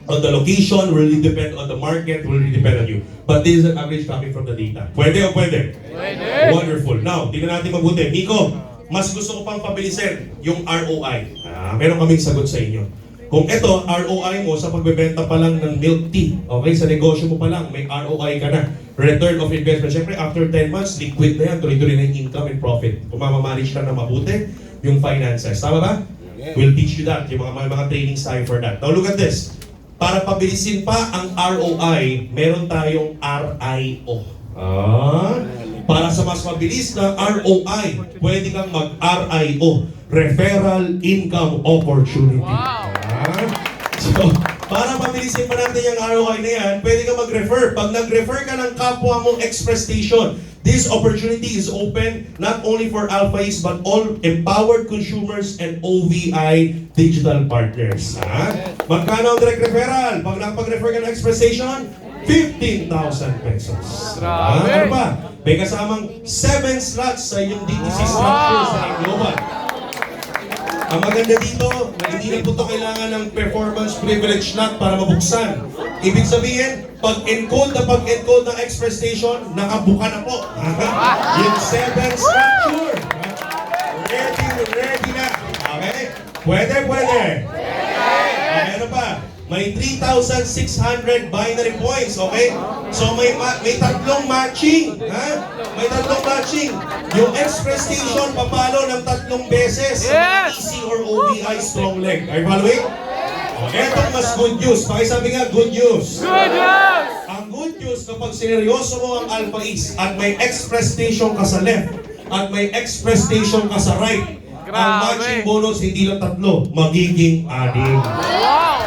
on the location, will really depend on the market, will really depend on you. But this is an average coming from the data. Pwede o pwede? Pwede. Wonderful. Now, tingnan natin mabuti. Nico, mas gusto ko pang pabilisin yung ROI. Meron kaming sagot sa inyo. Kung ito, ROI mo sa pagbebenta pa lang ng milk tea, okay, sa negosyo mo pa lang, may ROI ka na. Return of investment. Siyempre, after 10 months, liquid na yan, tuloy-tuloy na yung income and profit. Kung mamamanage lang na mabuti, yung finances. Tama ba? We'll teach you that. Yung mga trainings tayo for that. Now, look at this. Para pabilisin pa ang ROI, meron tayong RIO. Para sa mas mabilis na ROI, pwede kang mag-RIO. Referral Income Opportunity. Wow. So, para mabilisin pa natin yung ROI na yan, pwede ka mag-refer. Pag nag-refer ka ng kapwa mong express station, this opportunity is open not only for Alpha East but all empowered consumers and OVI digital partners. Magkano ang direct referral? Pag nakapag-refer ka ng express station, 15,000 pesos. Grabe. Ano pa? May kasamang 7 slots sa inyong DTC structure sa Global. Ang maganda dito, hindi na po ito kailangan ng performance privilege slot para mabuksan. Ibig sabihin, pag-encode ng express station, nakabuka na po. Yung 7 structure. Ready na. Okay? Pwede. Okay, ano pa? May 3,600 binary points, okay? So may tatlong matching, May tatlong matching. Yung express station papalo ng 3 beses. Yes! EC or OVI strong leg. Are you following? Etong mas good news. Pakisabi nga, good news. Good news! Ang good news, kapag sineryoso mo ang Alpha East at may express station ka sa left at may express station ka sa right, ang Grabe. matching bonus hindi lang 3, magiging 6. Wow!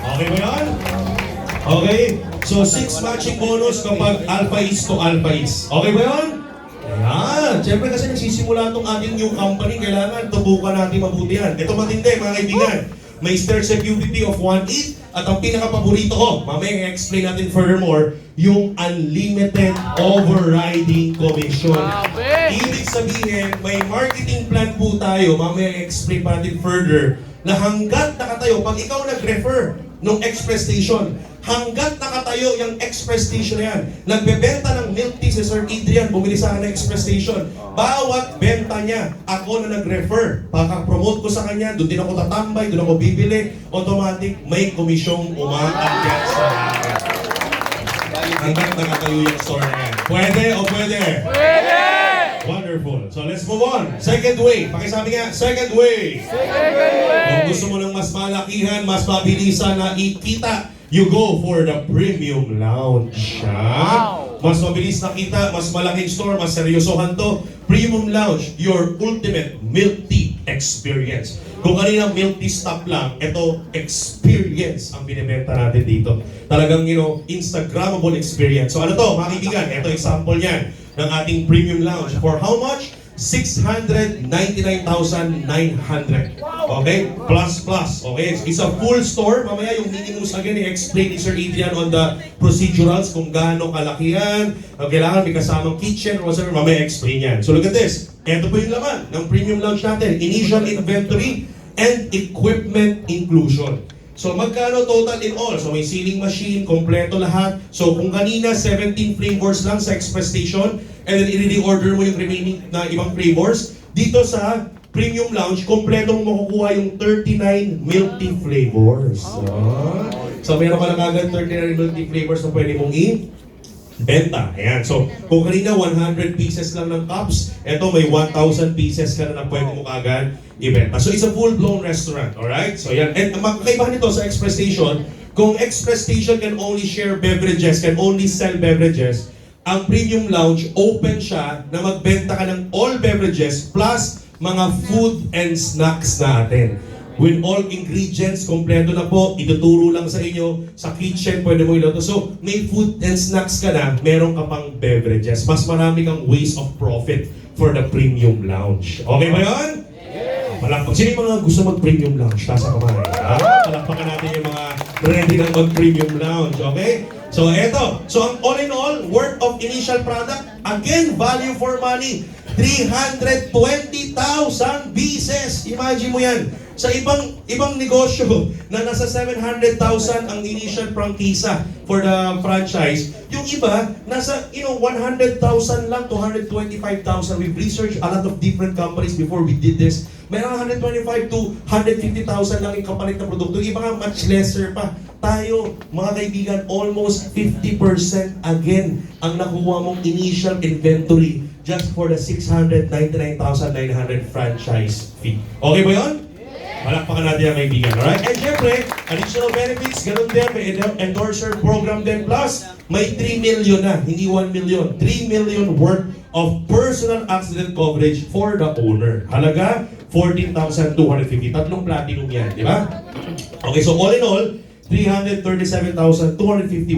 Okay ba yan? Okay? So, 6 matching bonus kapag Alpha East to Alpha East. Okay ba yan? Ayan. Siyempre kasi nagsisimula itong ating new company, kailangan tubukan natin mabuti yan. Ito matindi, mga kaibigan. May stair-step UPP of 1.8 at ang pinaka-paborito ko, mamaya i-explain natin furthermore, yung unlimited overriding commission. Grabe. Ibig sabihin, may marketing plan po tayo, mamaya i-explain pa natin further, na hanggat nakatayo, pag ikaw nag-refer ng express station, hanggat nakatayo yung express station na yan, nagbebenta ng milk tea si Sir Adrian, bumili sa akin ng express station, bawat benta niya, ako na nag-refer, pagka-promote ko sa kanya, doon din ako tatambay, doon ako bibili, automatic, may komisyong umaakyat sa akin. Hanggat nakatayo yung store na yan. Pwede o pwede? Pwede! Wonderful. So let's move on. Second way. Pakisabi nga, second way. Second Kung way! gusto mo ng mas malakihan, mas mabilisan na ikita, you go for the premium lounge. Wow. Mas mabilis na kita, mas malaking store, mas seryosohan to. Premium lounge, your ultimate milk tea experience. Kung kanina milk tea stop lang, ito experience ang binibenta natin dito. Talagang, Instagrammable experience. So ano to, mga kaibigan, ito example niyan ng ating premium lounge. For how much? 699,900. Okay? Plus. Okay? It's a full store. Mamaya yung minimums again, i-explain ni Sir Adrian on the procedurals kung gaano kalaki yan. Kailangan may kasamang kitchen or whatever. Mamaya explain yan. So look at this. Ito po yung laman ng premium lounge natin. Initial inventory and equipment inclusion. So magkano total in all? So may sealing machine, kompleto lahat. So kung kanina 17 flavors lang sa express station and then i-reorder mo yung remaining na ibang flavors, dito sa Premium Lounge, kompleto mo makukuha yung 39 milk tea flavors. So meron ka lang agad 39 milk tea flavors na pwede mong benta. Ayan. So, kung kanina 100 pieces lang ng cups, eto may 1,000 pieces ka na pwede mo kagad ibenta. So, it's a full-blown restaurant. Alright? So, yan. And ang magkakaibahan nito sa express station, kung express station can only share beverages, can only sell beverages, ang premium lounge, open siya na magbenta ka ng all beverages plus mga food and snacks natin. With all ingredients, kompleto na po, ituturo lang sa inyo, sa kitchen, pwede mo iluto. So, may food and snacks ka na, meron ka pang beverages. Mas marami kang ways of profit for the premium lounge. Okay ba yun? Sino yung mga gusto mag-premium lounge? Tasa kamay. Palakpakan natin yung mga ready na mag-premium lounge. Okay? So, eto. So, ang all in all, worth of initial product, again, value for money, 320,000 pieces. Imagine mo yan. Sa ibang negosyo na nasa 700,000 ang initial prangkisa for the franchise, yung iba nasa 100,000 lang to 125,000. We've researched a lot of different companies before we did this. Meron 125 to 150,000 lang yung kapalit na produkto. Yung iba nga much lesser pa. Tayo, mga kaibigan, almost 50% again ang nakuha mong initial inventory just for the 699,900 franchise fee. Okay ba yun? Palakpakan natin ang kaibigan, alright? And syempre, additional benefits, ganun din, may endorser program din, plus may 3 million na, hindi 1 million, 3 million worth of personal accident coverage for the owner. Halaga, 14,250. Tatlong platinum yan, di ba? Okay, so all in all, 337,250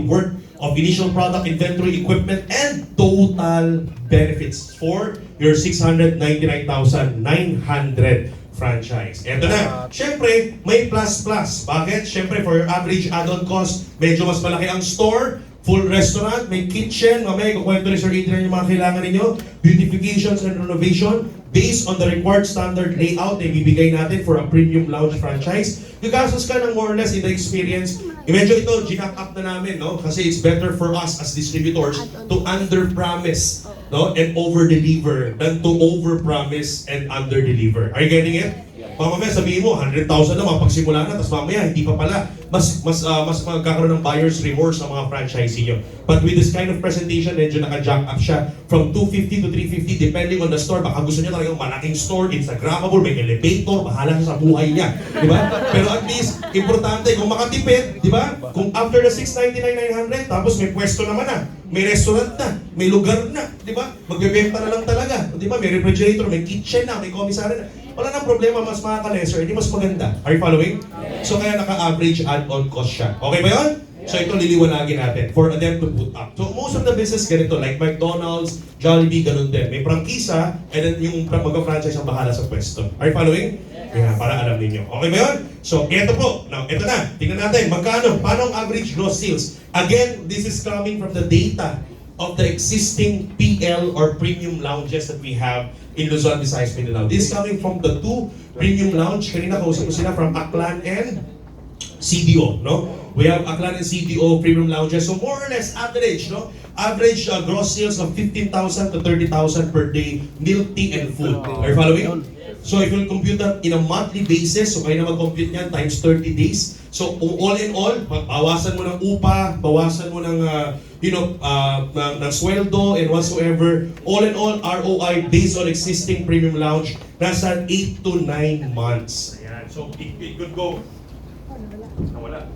worth of initial product, inventory, equipment, and total benefits for your 699,900 franchise. Eto na. Siyempre, may plus-plus. Bakit? Siyempre, for your average add-on cost, medyo mas malaki ang store, full restaurant, may kitchen, mamaya kukwento ni Sir Adrian yung mga kailangan ninyo, beautifications and renovation, based on the required standard layout na ibibigay natin for a premium lounge franchise. Gagastos ka ng more or less in the experience. Medyo ito, ginack up na namin, no? Kasi it's better for us as distributors to under-promise, no? And over-deliver than to over-promise and under-deliver. Are you getting it? Mamaya sabihin mo, 100,000 na mapagsimula na, tapos mamaya hindi pa pala. Mas magkakaroon ng buyer's remorse sa mga franchisee nyo. But with this kind of presentation, medyo naka-jack up siya from 250 to 350 depending on the store. Baka gusto niya talagang malaking store, Instagrammable, may elevator, bahala siya sa buhay niya. Di ba? Pero at least, importante, kung makatipid, di ba? Kung after the 699,900, tapos may pwesto naman na, may restaurant na, may lugar na, di ba? Magbebenta na lang talaga. Di ba? May refrigerator, may kitchen na, may commissary na. Wala nang problema, mas makaka-lesser, hindi mas maganda. Are you following? So kaya naka-average add-on cost siya. Okay ba yun? So ito liliwanagin natin for them to put up. So most of the business ganito, like McDonald's, Jollibee, ganun din. May prangkisa, and then yung mag-franchise ang bahala sa pwesto. Are you following? Yeah, para alam niyo. Okay ba yun? So ito po. Now, ito na. Tingnan natin. Magkano? Paano ang average gross sales? Again, this is coming from the data of the existing PL or premium lounges that we have in Luzon, Visayas, Mindanao. This is coming from the two premium lounge. Kanina kausap ko sila from Aklan and CDO, no? We have Aklan and CDO premium lounges. So more or less average, no? Average gross sales of 15,000 to 30,000 per day, milk tea and food. Are you following? So if you'll compute that in a monthly basis, so kayo na mag-compute yan times 30 days. So all in all, bawasan mo ng upa, bawasan mo ng ng sweldo and whatsoever. All in all, ROI based on existing premium lounge, nasa 8 to 9 months. Ayan. So it could go. Nawala.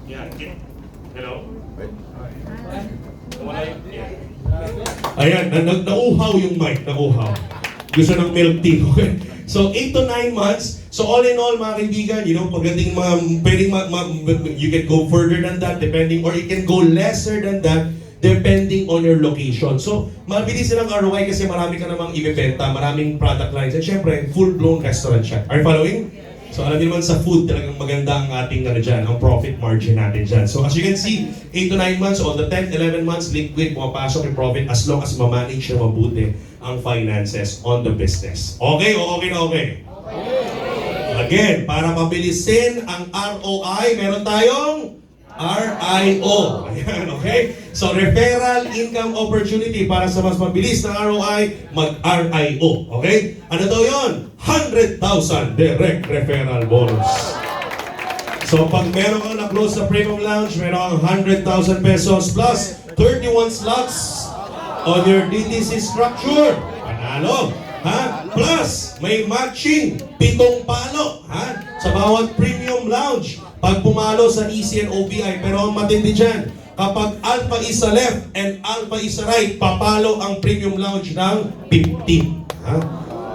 Yan. Hello? Nawala yun. Ayan, nauhaw yung mic, nauhaw. Gusto ng milk tea. Okay? So 8 to 9 months. So all in all, mga kaibigan, pagdating pwedeng you can go further than that depending, or you can go lesser than that depending on your location. So mabilis silang ROI kasi marami ka namang ibebenta, maraming product lines, and syempre, full-blown restaurant siya. Are you following? So alam niyo naman sa food, talagang maganda ang ating ang profit margin natin dyan. So as you can see, 8 to 9 months, all the 10, 11 months, liquid, pumapasok yung profit as long as ma-manage na mabuti ang finances on the business. Okay o okay na okay? Again, para mabilisin ang ROI, meron tayong RIO. Ayan, okay? So, referral income opportunity para sa mas mabilis na ROI, mag-RIO. Okay? Ano daw yun? 100,000 direct referral bonus. So, pag meron kang na-close sa Premium Lounge, meron kang 100,000 pesos plus 31 slots on your DTC structure. Panalo. Ha? Plus, may matching 7 palo, ha? Sa bawat premium lounge. Pag pumalo sa EC and OBI, pero ang matindi dyan, kapag alpha is sa left and alpha is sa right, papalo ang premium lounge ng 15. Ha?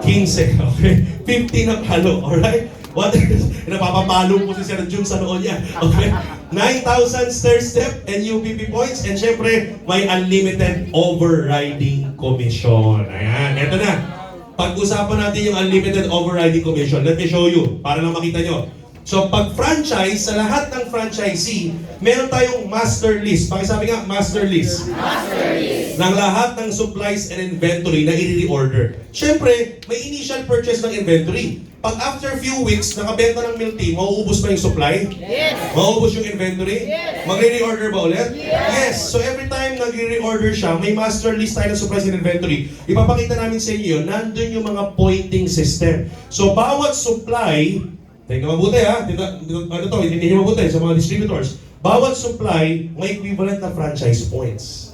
15, okay? 15 na palo, alright? What is, napapapalo po si Sir Jun sa noon niya. Okay? 9,000 stair step and UPP points, and syempre, may unlimited overriding commission. Ayan, eto na. pag-usapan natin yung unlimited overriding commission. Let me show you, para lang makita nyo. So, pag franchise, sa lahat ng franchisee, meron tayong master list. Pakisabi nga, master list. Master list. Ng lahat ng supplies and inventory na i-reorder. Siyempre, may initial purchase ng inventory. Pag after few weeks, nakabenta ng milk tea, mauubos ba yung supply? Yes. Mauubos yung inventory? Yes. Magre-reorder ba ulit? Yes. So every time nagre-reorder siya, may master list tayo ng supplies and inventory. Ipapakita namin sa inyo yun, nandun yung mga pointing system. So bawat supply, tingnan mabuti ha, ano to, hindi nyo mabuti sa mga distributors. Bawat supply, may equivalent na franchise points.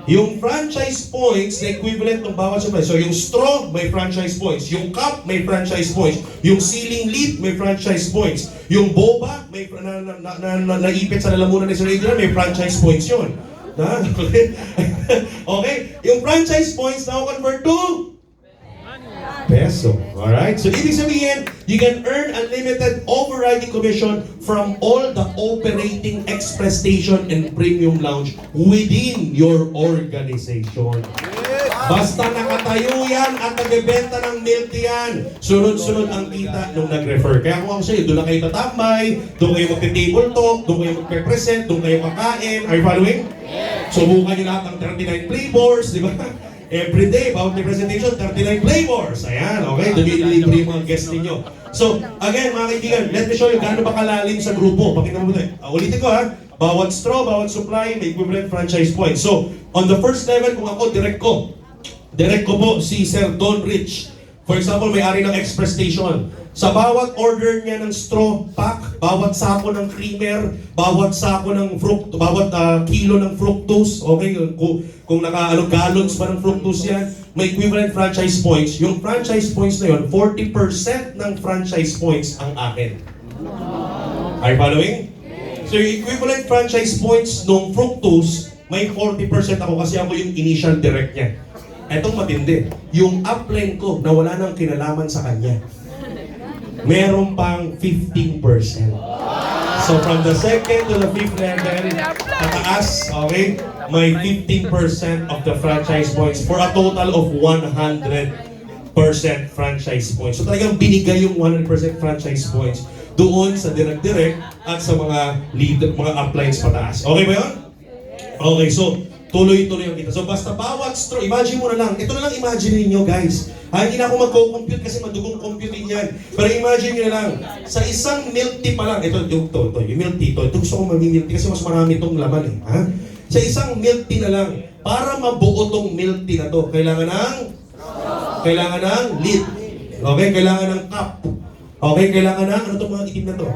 Yung franchise points na equivalent ng bawat supply. So yung straw, may franchise points. Yung cup, may franchise points. Yung ceiling lid, may franchise points. Yung boba, may naipit sa lalamunan ni Sir Adrian, may franchise points yun. Okay? Yung franchise points now convert to peso. Alright? So, ibig sabihin, you can earn unlimited overriding commission from all the operating express station and premium lounge within your organization. Basta nakatayo yan at nagbebenta ng milk tea yan, sunod-sunod ang kita nung nag-refer. Kaya kung ako sa'yo, doon na kayo tatambay, doon kayo magte-table talk, doon kayo magpe-present, doon kayo kakain. Are you following? Subukan nyo lahat ng 39 flavors, di ba? Every day, bawat may presentation, 39 flavors. Ayan, okay? Dumilibre yung mga guests ninyo. So, again, mga kaibigan, let me show you gaano ba kalalim sa grupo. Pakita mo muna. Ulitin ko ha. Bawat straw, bawat supply, may equivalent franchise points. So, on the first level, kung ako, direct ko po si Sir Don Rich. For example, may-ari ng Express Station. Sa bawat order niya ng straw pack, bawat sako ng creamer, bawat sako ng bawat kilo ng fructose, okay, kung gallons ba ng fructose yan, may equivalent franchise points. Yung franchise points na yun, 40% ng franchise points ang akin. Are you following? So yung equivalent franchise points nung fructose, may 40% ako kasi ako yung initial direct niya. Etong matindi, yung upline ko na wala nang kinalaman sa kanya, meron pang 15%. So from the second to the fifth level, pataas, okay, may 15% of the franchise points for a total of 100% franchise points. So talagang binigay yung 100% franchise points doon sa direct at sa mga lead, mga uplines pataas. Okay ba yun? Okay, so tuloy-tuloy ang kita. So basta bawat straw, imagine mo na lang. Ito na lang imagine niyo guys. Hindi na ako magko-compute kasi madugong computing yan. Pero imagine niyo na lang, sa isang milk tea pa lang, ito yung milk tea, ito gusto kong mag-milk tea kasi mas marami itong laman eh. Ha? Sa isang milk tea na lang, para mabuo tong milk tea na to, kailangan ng lid. Okay, kailangan ng cup. Okay, kailangan ng, ano itong mga itim na to?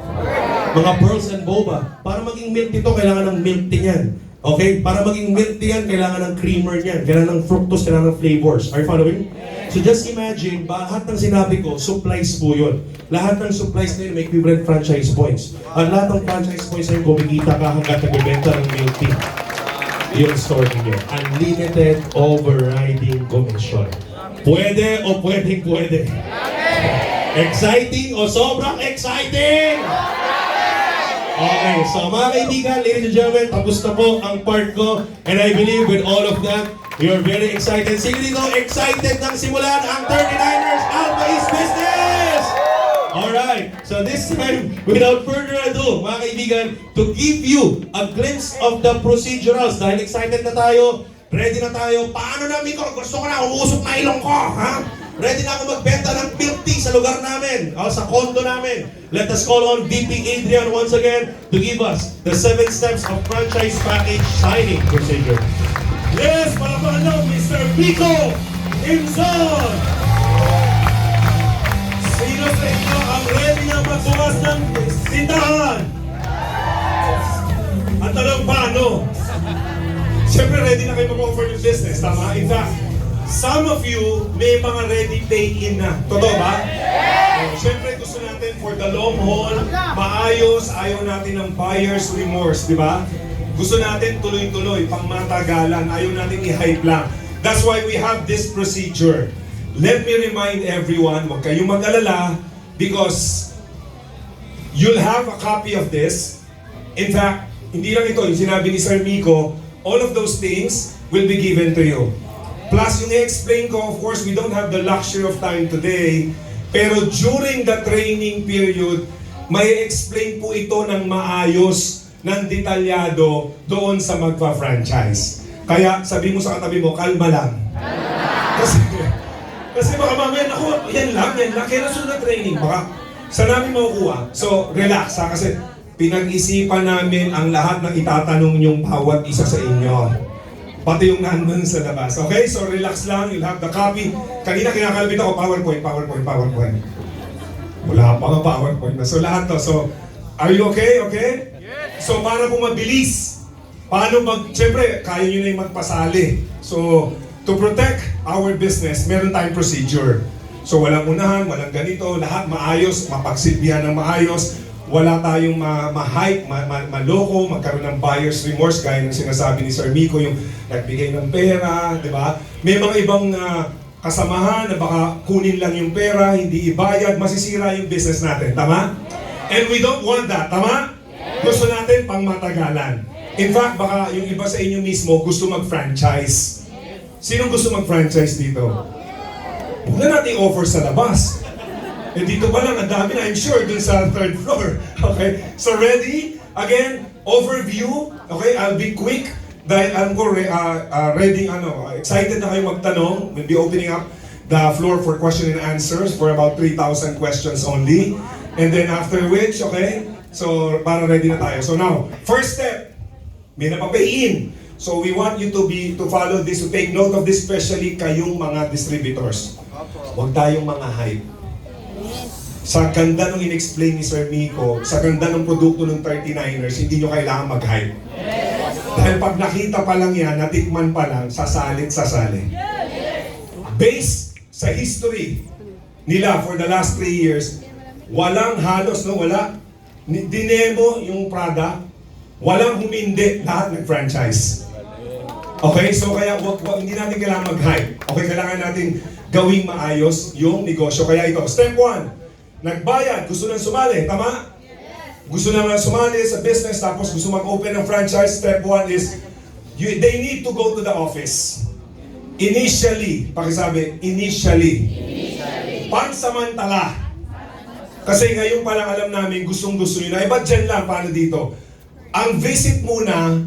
Mga pearls and boba. Para maging milk tea to, kailangan ng milk tea yan. Okay? Para maging milk tea yan, kailangan ng creamer niyan. Kailangan ng fructose, kailangan ng flavors. Are you following? So just imagine, lahat ng sinabi ko, supplies po yun. Lahat ng supplies na yun may equivalent franchise points. At lahat ng franchise points na yun, kumikita ka hanggang nagbibenta ng milk tea. Yung store niyo. Unlimited overriding commission. Pwede o pwedeng pwede? Exciting o sobrang exciting? Okay, so mga kaibigan, ladies and gentlemen, tapos na po ang part ko. And I believe with all of that, you're very excited. Sige dito, excited nang simulan ang 39ers Alpha East Business! Alright, so this time, without further ado, mga kaibigan, to give you a glimpse of the procedurals, dahil excited na tayo, ready na tayo, paano namin ko? Gusto ko na, umusok na ilong ko, ha? Ready na ako magbenta ng milk tea sa lugar namin, sa condo namin. Let us call on VP Adrian once again to give us the 7 steps of franchise package signing procedure. Yes, palakpakan nyo, Mr. Pico Imson! Sino sa inyo ang ready na magbukas ng tindahan? At tanong paano? Siyempre ready na kayo mag-offer ng business, tama? In fact, some of you may mga ready pay-in na. Totoo ba? Siyempre gusto natin for the long haul, maayos, ayaw natin ng buyer's remorse, di ba? Gusto natin tuloy-tuloy, pang matagalan, ayaw natin i-hype lang. That's why we have this procedure. Let me remind everyone, huwag kayong mag-alala because you'll have a copy of this. In fact, hindi lang ito, yung sinabi ni Sir Miko, all of those things will be given to you. Plus, yung i-explain ko, of course, we don't have the luxury of time today. Pero during the training period, may explain po ito ng maayos, ng detalyado doon sa magpa-franchise. Kaya sabi mo sa katabi mo, kalma lang. Kasi baka mamaya, naku, yan lang. Kaya nasunod na training. Baka saan namin makukuha? So, relax ha, kasi pinag-isipan namin ang lahat ng itatanong yung bawat isa sa inyo. Pati yung nandun sa labas. Okay? So relax lang, you'll have the copy. Kanina kinakalabit ako, PowerPoint. Wala pa nga PowerPoint na. So lahat to. So, are you okay? Okay? Yes. So para po mabilis, siyempre, kaya nyo na yung magpasali. So, to protect our business, meron tayong procedure. So walang unahan, walang ganito, lahat maayos, mapagsilbihan ng maayos. Wala tayong ma-hype, maloko, magkaroon ng buyer's remorse gaya ng sinasabi ni Sir Miko, yung nagbigay ng pera, di ba? May mga ibang kasamahan na baka kunin lang yung pera, hindi ibayad, masisira yung business natin, tama? And we don't want that, tama? Gusto natin pang matagalan. In fact, baka yung iba sa inyo mismo gusto mag-franchise. Sinong gusto mag-franchise dito? Huwag na natin offer sa labas. Eh dito pa lang, ang dami na, I'm sure, dun sa third floor. Okay? So ready? Again, overview. Okay, I'll be quick. Dahil alam ko, ready, excited na kayo magtanong. We'll be opening up the floor for question and answers for about 3,000 questions only. And then after which, okay, so para ready na tayo. So now, first step, may napapayin. So we want you to follow this, to take note of this, especially kayong mga distributors. Huwag tayong mga hype. Sa ganda nung in-explain ni Sir Miko, sa ganda ng produkto ng 39ers, hindi nyo kailangan mag-hype. Dahil pag nakita pa lang yan, natikman pa lang, sasalit. Based sa history nila for the last 3 years, walang halos, dinemo yung product, walang humindi, lahat nag-franchise. Okay, so kaya hindi natin kailangan mag-hype. Okay, kailangan natin gawing maayos yung negosyo. Kaya ito, step 1, nagbayad, gusto nang sumali, tama? Gusto nang sumali sa business, tapos gusto mag-open ng franchise. Step 1 is, they need to go to the office. Initially, pakisabi, initially. Pansamantala. Kasi ngayon pa lang alam namin, gustong-gusto nyo na. Ba't dyan lang, paano dito? Ang visit muna,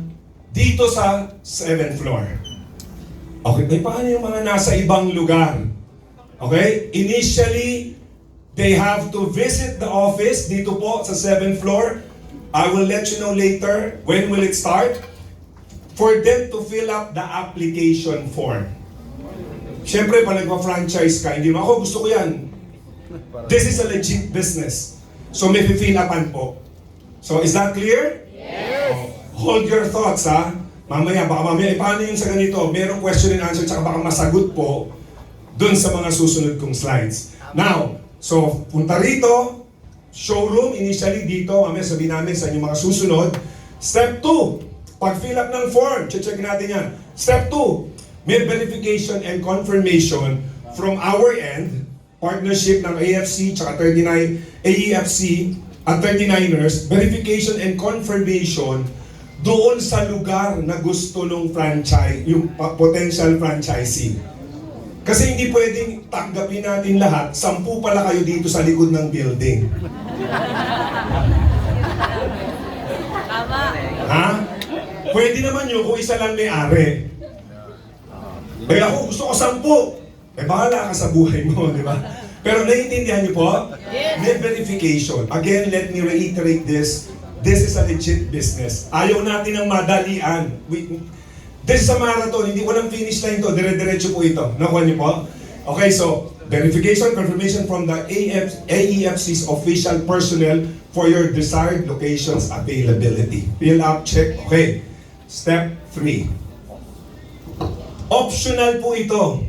dito sa 7th floor. Okay, paano yung mga nasa ibang lugar? Okay, initially, they have to visit the office dito po sa 7th floor. I will let you know later when will it start. For them to fill up the application form. Siyempre, pag nagpa-franchise ka, hindi mo, ako gusto ko yan. This is a legit business. So may fill upan po. So is that clear? Yes. Hold your thoughts ha. Mamaya, baka mamaya, paano yung sa ganito? Merong question and answer, tsaka baka masagot po dun sa mga susunod kong slides. Now, so, punta rito, showroom, initially dito, mamaya sabihin namin sa inyong mga susunod. Step 2, pag-fill up ng form, check natin yan. Step 2, may verification and confirmation from our end, partnership ng AFC, tsaka 39, AEFC, at 39ers, verification and confirmation doon sa lugar na gusto ng franchise, yung potential franchisee. Kasi hindi pwedeng tanggapin natin lahat, 10 pala kayo dito sa likod ng building. Tama. Ha? Pwede naman yun kung isa lang may-ari. Kaya ako gusto ko 10. Bahala ka sa buhay mo, di ba? Pero naiintindihan niyo po? Yes. May verification. Again, let me reiterate this. This is a legit business. Ayaw natin ng madalian. This is a marathon, hindi walang finish line to, dire-diretso po ito. Nakuha niyo po? Okay, so, verification, confirmation from the AEFC's official personnel for your desired locations availability. Fill up, check. Okay. Step 3. Optional po ito.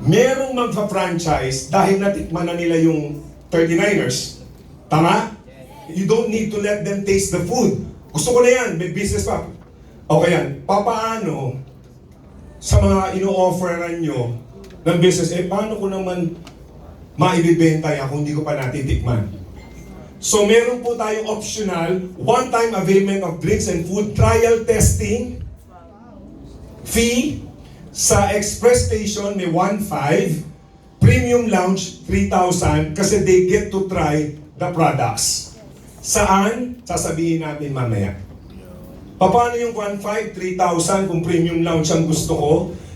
Merong magpa-franchise dahil natikman na nila yung 39ers. Tama? You don't need to let them taste the food. Gusto ko na yan, may business pa. Okay yan, papaano sa mga ino-offeran nyo ng business, paano ko naman maibibenta yan kung hindi ko pa natitikman? So meron po tayong optional, one-time availment of drinks and food, trial testing, fee, Sa express station may 1,500, premium lounge 3,000 kasi they get to try the products. Saan? Sasabihin natin mamaya. Paano yung 1,500, 3,000 kung premium lounge ang gusto ko?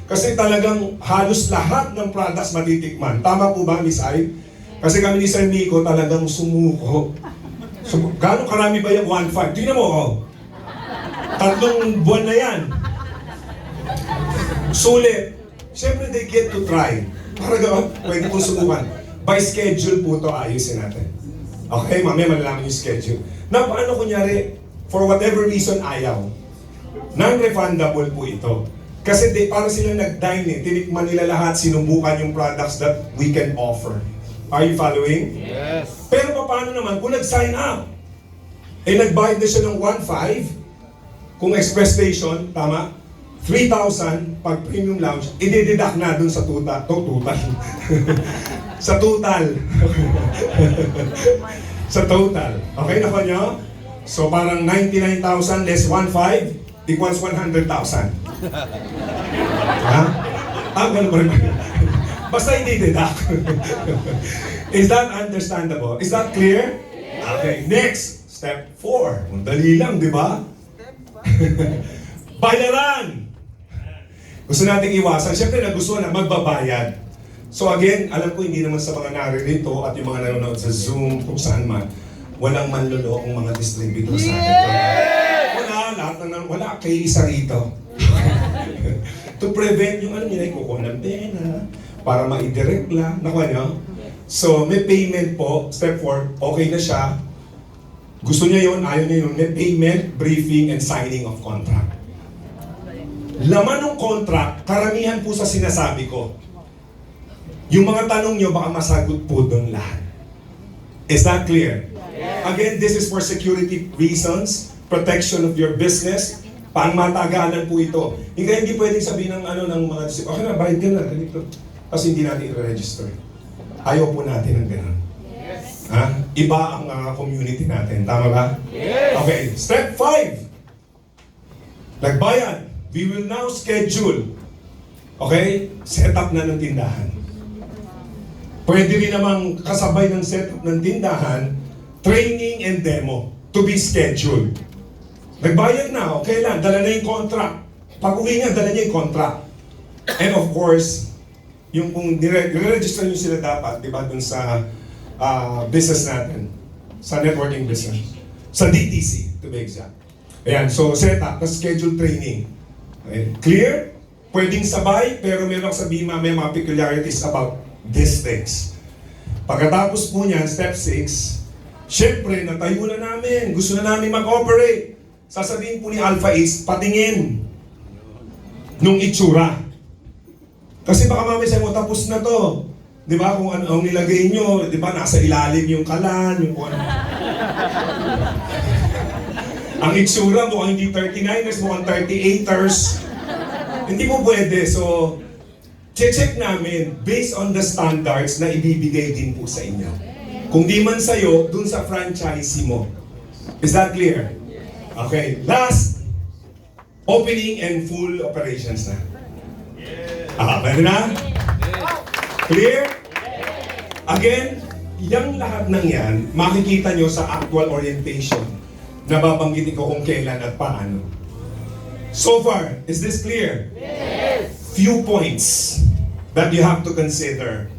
Kasi talagang halos lahat ng products matitikman. Tama po ba, Miss Ai? Kasi kami ni Sir Nico talagang sumuko. Gano'ng karami ba yung 1,500? Tingnan mo, oh. 3 buwan na yan. Sulit. Siyempre, they get to try. Para gano'n, pwede pong subukan. By schedule po ito, ayusin natin. Okay, mamaya malalaman yung schedule. Na paano kunyari, for whatever reason, ayaw. Non-refundable po ito. Kasi parang sila nag-dine eh. Tinikman nila lahat, sinubukan yung products that we can offer. Are you following? Yes. Pero paano naman kung nag-sign up? Eh nagbayad na siya ng 1,500, kung express station, tama? 3,000 pag premium lounge, i-deduct na dun sa total. Sa total. Sa total. Okay, nakuha nyo? So parang 99,000 less 1,500 equals 100,000. Ha? Ganun pa rin. Basta hindi deduct. Is that understandable? Is that clear? Okay, next. Step 4. Ang dali lang, di ba? Bayaran! Gusto nating iwasan. Siyempre, nagustuhan na magbabayad. So again, alam ko hindi naman sa mga naririto at yung mga nanonood sa Zoom, kung saan man, walang manlolokong mga distributor sa atin. Wala kay isa rito. To prevent yung nila, kukuha ng pena, para ma-direct lang. Nakuha nyo? So, may payment po. Step 4, okay na siya. Gusto niya yun, ayaw niya yun. May payment, briefing, and signing of contract. Laman ng contract, karamihan po sa sinasabi ko. Yung mga tanong nyo, baka masagot po doon lahat. Is that clear? Again, this is for security reasons, protection of your business, pangmatagalan po ito. Hindi pwedeng sabihin ng mga okay na, bayad ka na, ganito. Kasi hindi natin i-register. Ayaw po natin ng gano'n. Yes. Ha? Iba ang community natin. Tama ba? Yes. Okay, step 5. Nagbayad. We will now schedule. Okay? Set up na ng tindahan. Pwede rin namang kasabay ng setup ng tindahan, training and demo to be scheduled. Nagbayad na, okay lang, dala na yung contract. Pag uwi niya, dala niya yung contract. And of course, yung kung nire-register nyo sila dapat, di ba, dun sa business natin, sa networking business, sa DTC, to be exact. Ayan, so set up, schedule training. Okay. Clear? Pwedeng sabay, pero meron sabihin may mga peculiarities about these things. Pagkatapos po niyan, step 6, syempre, natayo na namin, gusto na namin mag-operate. Sasabihin po ni Alpha Ace, patingin nung itsura. Kasi baka mamaya sabi mo, tapos na to. Di ba, kung ano ang nilagay nyo, di ba, nasa ilalim yung kalan, yung kung ano. Ang itsura mo, hindi 39ers, mukhang 38ers. Hindi mo pwede. So, check namin based on the standards na ibibigay din po sa inyo. Kung di man sa'yo, dun sa franchisee mo. Is that clear? Okay, last, opening and full operations na. Pwede na? Clear? Again, yung lahat ng yan, makikita nyo sa actual orientation na babanggitin ko kung kailan at paano. So far, is this clear? Yes! Few points that you have to consider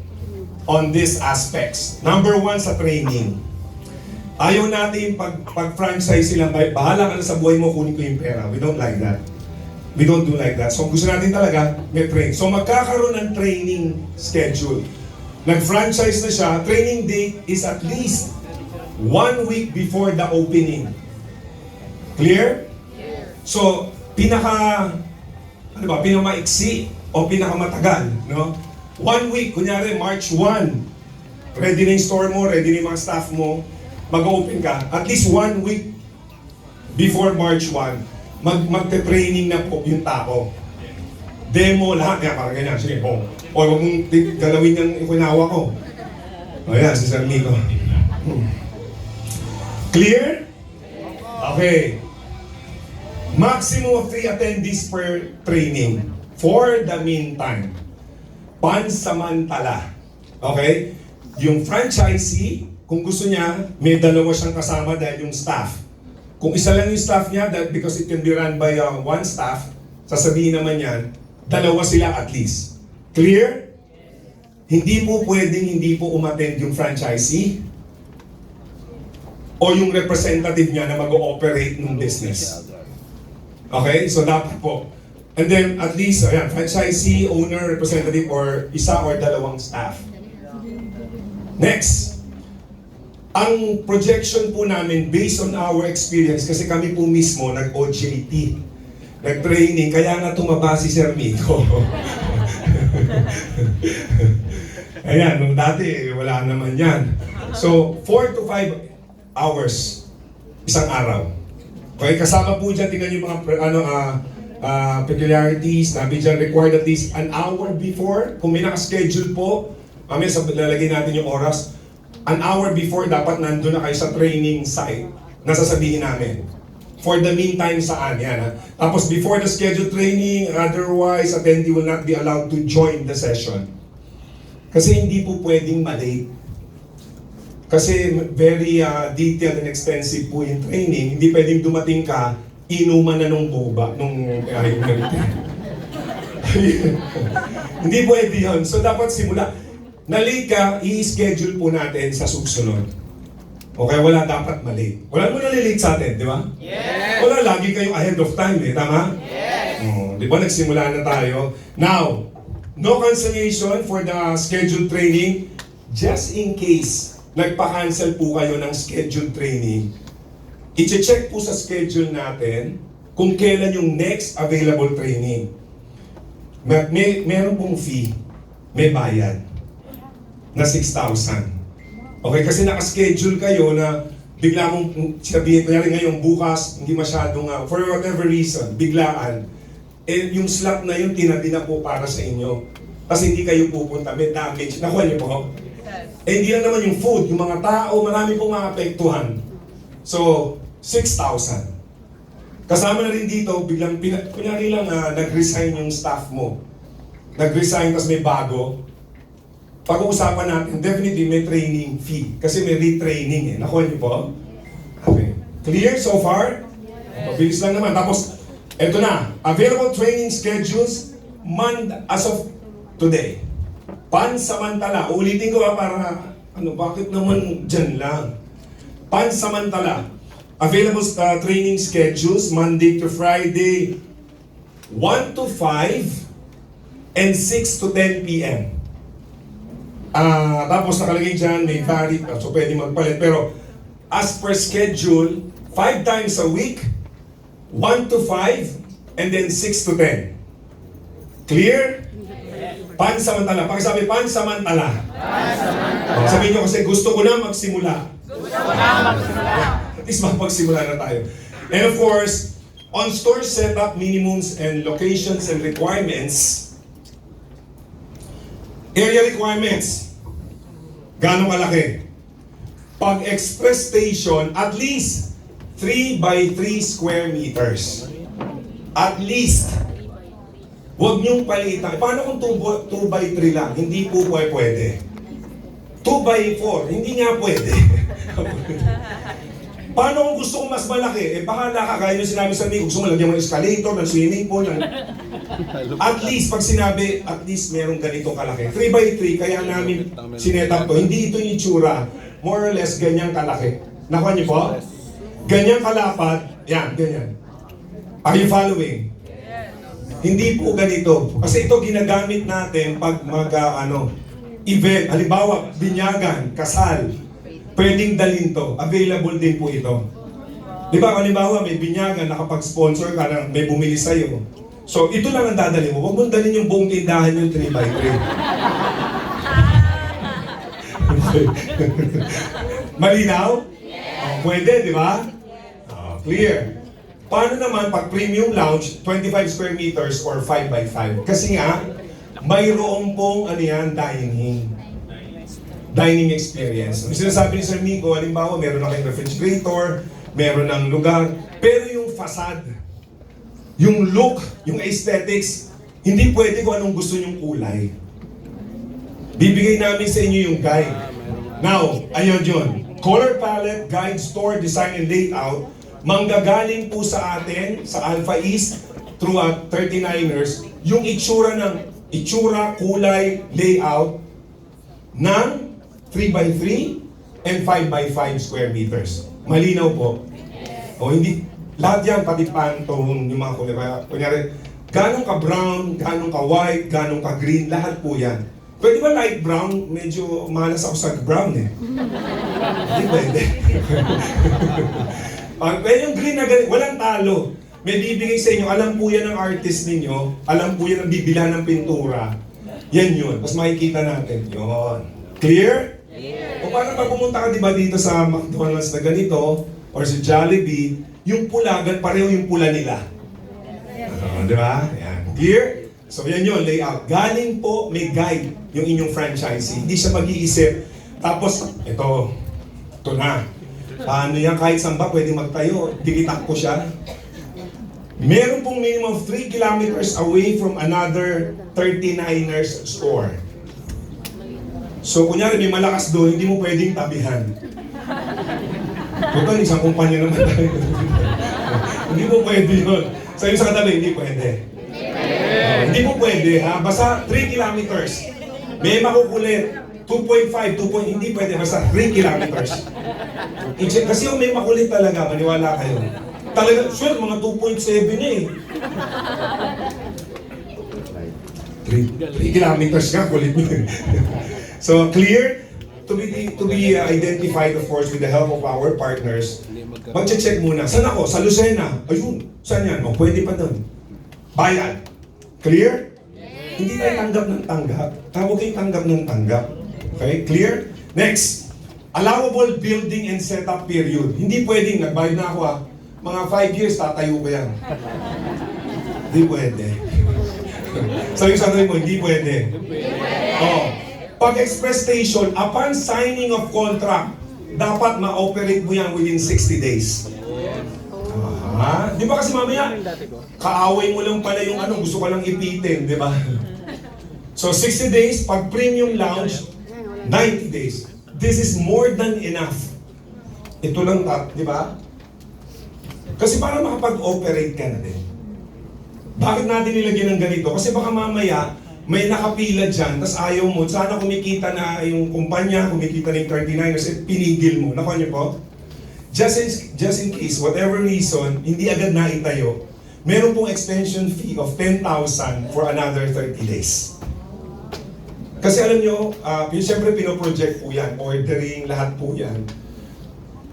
on these aspects. Number 1, sa training. Ayaw natin pag-franchise silang, bahala ka na sa buhay mo, kunin ko yung pera. We don't like that. We don't do like that. So gusto natin talaga, may train. So magkakaroon ng training schedule. Nag-franchise na siya, training date is at least 1 week before the opening. Clear? So, pinakamaiksi o pinakamatagal, no? 1 week, kunyari March 1, ready na yung store mo, ready na yung mga staff mo, mag-open ka, at least 1 week before March 1, magte-training na po yung tao. Demo, lahat nga, parang ganyan. Sige, o huwag mong galawin yung ikinawa ko. O yan, si Sir Nico. Clear? Okay. Maximum of 3 attendees per training. For the meantime, pansamantala. Okay? Yung franchisee, kung gusto niya, may dalawa siyang kasama dahil yung staff. Kung isa lang yung staff niya, that because it can be run by one staff, sasabihin naman yan, dalawa sila at least. Clear? Hindi po pwedeng hindi po umattend yung franchisee o yung representative niya na mag-ooperate ng business. Okay? So dapat po. And then at least, ayan, franchisee, owner, representative, or isa or dalawang staff. Next. Ang projection po namin based on our experience, kasi kami po mismo nag-OJT, nag-training, kaya nga tumaba si Sir Mito. Ayan, nung dati, wala naman yan. So, 4 to 5 hours, isang araw. Okay, kasama po dyan, tingnan yung mga peculiarities, nabi dyan, required at least an hour before. Kung may nakaschedule po, mamaya lalagay natin yung oras, an hour before, dapat nandun na kayo sa training site na sasabihin namin. For the meantime, saan? Yan, ha? Tapos before the scheduled training, otherwise, attendee will not be allowed to join the session. Kasi hindi po pwedeng malate. Kasi very detailed and expensive po yung training. Hindi pwedeng dumating ka, inuman na nung boba, hindi pwede yun. So dapat simula. Na-late ka, i-schedule po natin sa susunod. Okay, wala dapat malate. Wala mo nalilate sa atin, di ba? Yes! Wala, lagi kayong ahead of time eh, tama? Yes! Di ba, nagsimula na tayo. Now, no cancellation for the scheduled training. Just in case, nagpa-cancel po kayo ng scheduled training, i-check po sa schedule natin kung kailan yung next available training. Meron pong fee, may bayad na 6,000. Okay, kasi naka-schedule kayo na bigla mong sabihin, kunyari ngayon, bukas, hindi masyadong, for whatever reason, biglaan, eh yung slot na yun, tinabi na po para sa inyo. Kasi hindi kayo pupunta, may damage. Nakuha niyo po? Eh hindi lang naman yung food, yung mga tao, marami pong maapektuhan. So, 6,000. Kasama na rin dito, biglang, kunyari lang, nag-resign yung staff mo. Nag-resign, tapos may bago. Pag-uusapan natin, definitely may training fee. Kasi may retraining eh. Nakuha niyo po? Okay. Clear so far? Mabilis lang naman. Tapos, eto na. Available training schedules as of today. Pansamantala. Ulitin ko para, bakit naman dyan lang? Pansamantala. Available training schedules Monday to Friday, 1 to 5 and 6 to 10 p.m. Tapos nakalagay dyan, may vary, so pwede magpalit. Pero as per schedule, 5 times a week, 1 to 5, and then 6 to 10. Clear? Pansamantala. Pakisabi, pansamantala. Pansamantala. Sabihin nyo kasi, gusto ko na magsimula. Gusto ko na magsimula. At least mapagsimula na tayo. And of course, on store setup, minimums, and locations and requirements, area requirements. Gano'ng kalaki? Pag express station, at least 3 by 3 square meters. At least. Huwag niyong palitan. Paano kung 2 by 3 lang? Hindi po pwede. 2 by 4, hindi nga pwede. Paano kung gusto kong mas malaki? Eh bahala ka, kaya yung sinabi sa amin, gusto mo lagyan mo ng escalator, ng swimming pool, ng... At least, pag sinabi, at least merong ganito kalaki. 3 by 3, kaya namin sinetap to. Hindi ito yung itsura. More or less, ganyang kalaki. Nakuha niyo po? Ganyang kalapat. Yan, ganyan. Are you following? Hindi po ganito. Kasi ito ginagamit natin pag event. Halimbawa, binyagan, kasal. Pwedeng dalhin to. Available din po ito. Di ba, halimbawa, may binyagan, nakapag-sponsor ka na may bumili sa'yo. So, ito lang ang dadalhin mo. Huwag mong dalhin yung buong tindahan yung 3 by 3. Malinaw? Yes. Pwede, di ba? Clear. Paano naman pag premium lounge, 25 square meters or 5 by 5? Kasi nga, mayroon pong dining experience. Ang sinasabi ni Sir Nico, halimbawa, meron na kayong refrigerator, meron ng lugar, pero yung facade, yung look, yung aesthetics, Hindi pwede kung anong gusto nyong kulay. Bibigay namin sa inyo yung guide. Now, ayun yun. Color palette, guide, store, design, and layout. Manggagaling po sa atin, sa Alpha East, throughout 39ers, yung itsura, kulay, layout ng 3x3 and 5x5 square meters. Malinaw po. O hindi, lahat yan, pati pantone, yung mga kulay. Kunyari, ganong ka brown, ganong ka white, ganong ka green, lahat po yan. Pwede ba light brown? Medyo malas ako sa brown eh. Hindi pwede. Pwede yung green na ganito, walang talo. May bibigay sa inyo, alam po yan ng artist ninyo, alam po yan ang bibila ng pintura. Yan yun. Tapos makikita natin. Yun. Clear? O paano pag pumunta ka diba dito sa McDonald's na ganito, or sa Jollibee, yung pula, pareho yung pula nila. Di ba? Yan. Clear? So yan yun, layout. Galing po, may guide yung inyong franchisee. Hindi siya mag-iisip. Tapos, ito na. Ano yan, kahit saan ba pwede magtayo, dikitak ko siya. Meron pong minimum of 3 kilometers away from another 39ers store. So, kunyari may malakas doon, hindi mo pwedeng tabihan. Total, isang kumpanya naman tayo. Hindi mo pwede yun. Sa iyo sa katabi, hindi pwede. Hindi mo pwede, ha? Basta 3 kilometers. May makukulit. 2.5, 2. Hindi pwede. Basta 3 kilometers. I-check. Kasi yung may makulit talaga, maniwala kayo. Talaga, sure, mga 2.7 na eh. 3 kilometers nga, kulit mo. So, clear? To be identified, of course, with the help of our partners. Mag-check muna. Saan ako? Sa Lucena. Ayun. Saan yan? O, pwede pa doon. Bayad. Clear? Hindi tayo tanggap ng tanggap. Tawag kayong tanggap ng tanggap. Okay? Clear? Next. Allowable building and setup period. Hindi pwedeng, nagbayad na ako ha. Mga 5 years, tatayo ko yan. Hindi pwede. Sabi sa mo, hindi pwede. Oh. Pag-express station, upon signing of contract, dapat ma-operate mo yan within 60 days. Di ba kasi mamaya, kaaway mo lang pala yung ano, gusto ka lang ipitin, di ba? So 60 days, pag premium lounge, 90 days. This is more than enough. Ito lang, di ba? Kasi para makapag-operate ka na din. Bakit natin nilagyan ng ganito? Kasi baka mamaya, may nakapila dyan, tas ayaw mo, sana kumikita na yung kumpanya, kumikita na yung 39ers, at pinigil mo. Nakuha niyo po? Just in case, whatever reason, hindi agad naitayo, meron pong extension fee of 10,000 for another 30 days. Kasi alam nyo, siyempre pinoproject po yan, ordering, lahat po yan.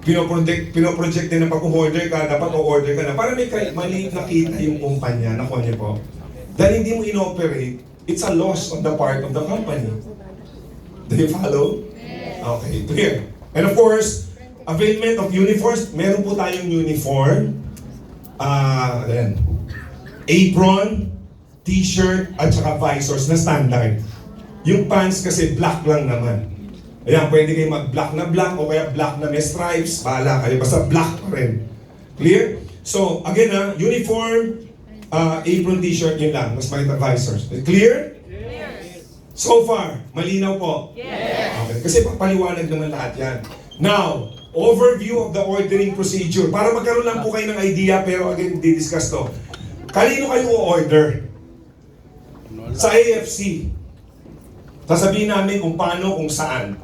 Pinoproject din na pag order ka, dapat o-order ka na. Para may maliit na kita yung kumpanya, nakuha niyo po. Dahil hindi mo inoperate, it's a loss on the part of the company. Do you follow? Okay, clear. And of course, availment of uniforms, meron po tayong uniform, apron, t-shirt, at saka visors na standard. Yung pants kasi black lang naman. Ayan, pwede kayo mag-black na black o kaya black na may stripes, bahala kayo, basta black pa rin. Clear? So, again uniform, apron, t-shirt, yun lang, mas makita visors. Clear? So far, malinaw po? Yes! Okay, kasi paliwanag naman lahat yan. Now, overview of the ordering procedure. Para magkaroon lang po kayo ng idea, pero again, di-discuss to. Kanino kayo o-order? Sa AFC. Sasabihin namin kung paano, kung saan.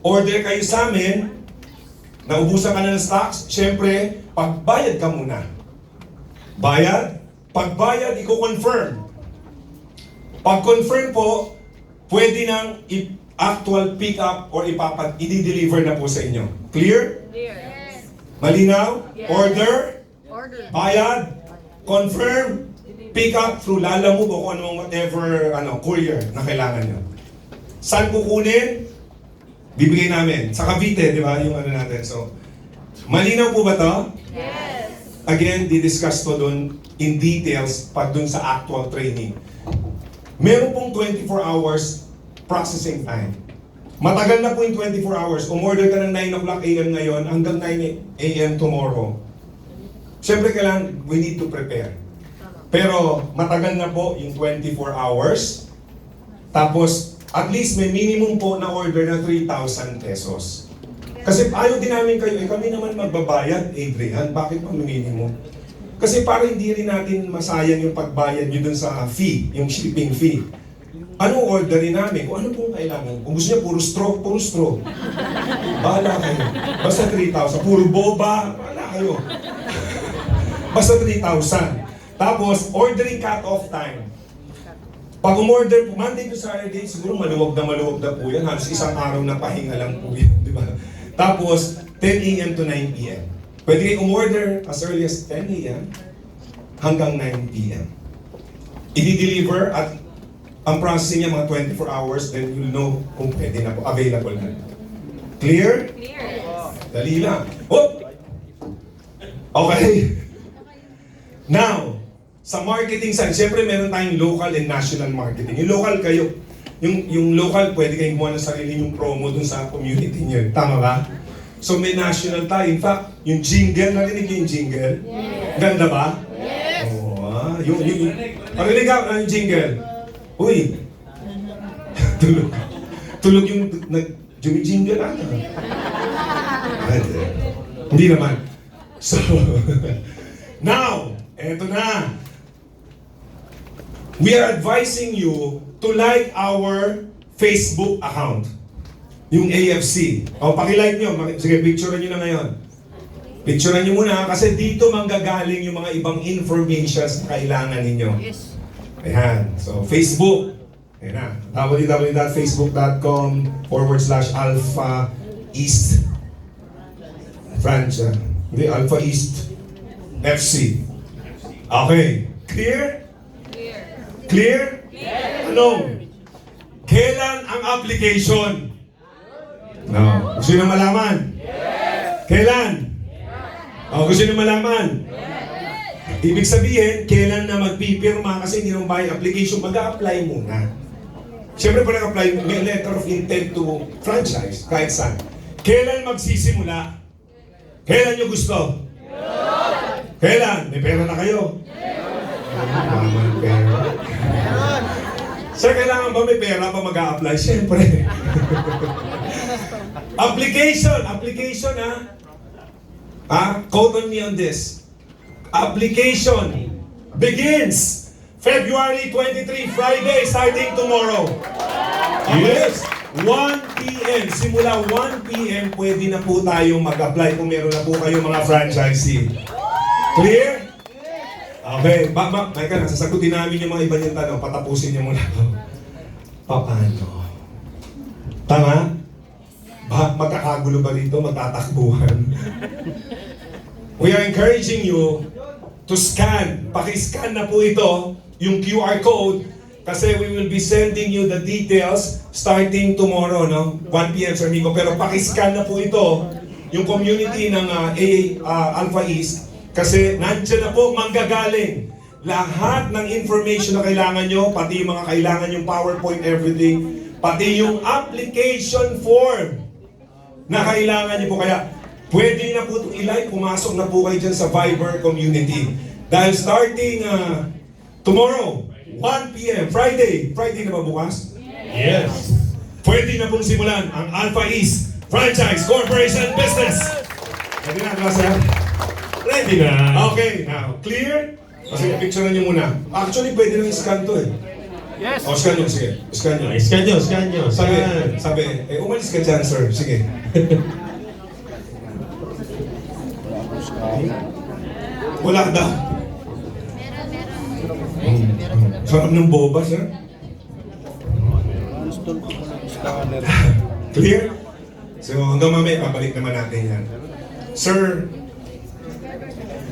Order kayo sa amin, naubusan ka na ng stocks, syempre, pagbayad ka muna. Bayad? Pagbayad, i-confirm. Pag-confirm po, pwede nang actual pick-up or i-deliver na po sa inyo. Clear? Yes. Malinaw? Yes. Order? Order. Bayad? Confirm? Pick-up through Lalamove o kung anong whatever courier na kailangan nyo. Saan kukunin? Bibigay namin. Sa Cavite, di ba? Yung natin. So, malinaw po ba to? Yes. Again, di-discuss to doon in details pag doon sa actual training. Meron pong 24 hours processing time. Matagal na po yung 24 hours. Umorder ka ng 9 o'clock a.m. ngayon hanggang 9 a.m. tomorrow. Siyempre kailangan, we need to prepare. Pero matagal na po yung 24 hours. Tapos, at least may minimum po na order na 3,000 pesos. Kasi ayaw din namin kayo, kami naman magbabayad, Adrian, bakit pa minimum? Kasi para hindi rin natin masayang yung pagbayad nyo dun sa fee, yung shipping fee. Anong orderin namin? Kung ano pong kailangan. Kung gusto niya puro straw. Bahala kayo. Basta 3,000. Puro boba, bahala kayo. Basta 3,000. Tapos, ordering cut-off time. Pag umorder po, Monday to Saturday, siguro maluwag na po yan. Halos isang araw na pahinga lang po yan. Di ba? Tapos, 10 a.m. to 9 p.m. Pwede kayo umorder as early as 10 a.m. hanggang 9 p.m. I-deliver at ang processing niya mga 24 hours, then you'll know kung pwede na po, available na. Clear? Clear. Dali lang. Oh! Okay. Now, sa marketing side, siyempre meron tayong local and national marketing. Yung local kayo, yung local, pwede kayong gumawa ng sarili yung promo dun sa community niyo. Tama ba? So may national tayo. In fact, yung jingle, narinig yung jingle? Yes. Ganda ba? Yes. Oh, parinig ka yung jingle. Uy! Tulog yung jingle ata. Hindi naman. So, now, eto na. We are advising you to like our Facebook account. Yung AFC. O, pakilike nyo. Sige, picturean nyo na ngayon. Picturean nyo muna kasi dito manggagaling yung mga ibang informations na kailangan ninyo. Yes. Ayan. So, Facebook. Ayan na. www.facebook.com/Alpha East Franchise. Hindi, Alpha East FC. Okay. Clear? Clear? Ano? Kailan ang application? No. Gusto nyo malaman? Kailan? Gusto nyo malaman? Ibig sabihin, kailan na magpipirma kasi hindi naman bayad application, mag-a-apply muna. Siyempre pa nag-apply, may letter of intent to franchise, kahit saan. Kailan magsisimula? Kailan nyo gusto? Kailan? May pera na kayo? May pera. Sir, kailangan ba may pera pa mag-a-apply? Siyempre. Application ha? Quote on me on this. Application begins February 23, Friday, starting tomorrow. Yes! 1 p.m. Simula 1 p.m. pwede na po tayong mag-apply kung meron na po kayong mga franchisee. Clear? Okay. Mika, nasasagutin namin yung mga iba niyong tanong. Patapusin niyo muna. Paano? Tama? Magkakagulo ba rito? Magtatakbuhan? We are encouraging you to scan. Paki-scan na po ito, yung QR code, kasi we will be sending you the details starting tomorrow, no? 1 p.m. Sir Miko. Pero paki-scan na po ito, yung community ng Alpha East, kasi nandiyan na po manggagaling lahat ng information na kailangan nyo, pati yung mga kailangan yung PowerPoint, everything, pati yung application form na kailangan nyo po. Kaya pwede na po itong i-like, pumasok na po kayo dyan sa Viber community. Dahil starting tomorrow, 1 p.m., Friday na ba bukas? Yes. Pwede na pong simulan ang Alpha East Franchise Corporation Business. Ready na, Rasa? Ready na. Okay, now, clear? Kasi picturean nyo muna. Actually, pwede nang i-scan to eh. Yes. O, scan nyo, sige. Scan nyo. Scan nyo. Sabi, umalis ka dyan, sir. Sige. Wala daw. Sarap ng boba, sir. Clear? So, hanggang mamaya, babalik naman natin yan. Sir,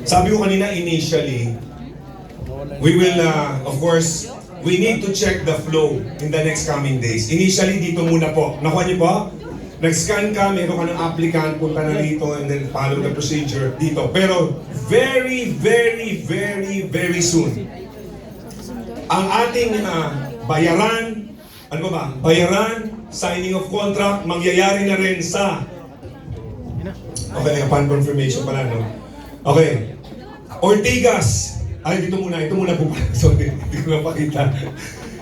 sabi ko kanina initially, we will, of course, we need to check the flow in the next coming days. Initially, dito muna po. Nakuha niyo po? Nag-scan ka, meron ka ng applicant, punta na dito, and then follow the procedure dito. Pero very, very, very, very soon, ang ating bayaran, ano ba? Bayaran, signing of contract, mangyayari na rin sa... Okay, upon confirmation pala, no? Okay. Ortigas, Ay, ito muna po pala. Sorry, hindi ko napakita.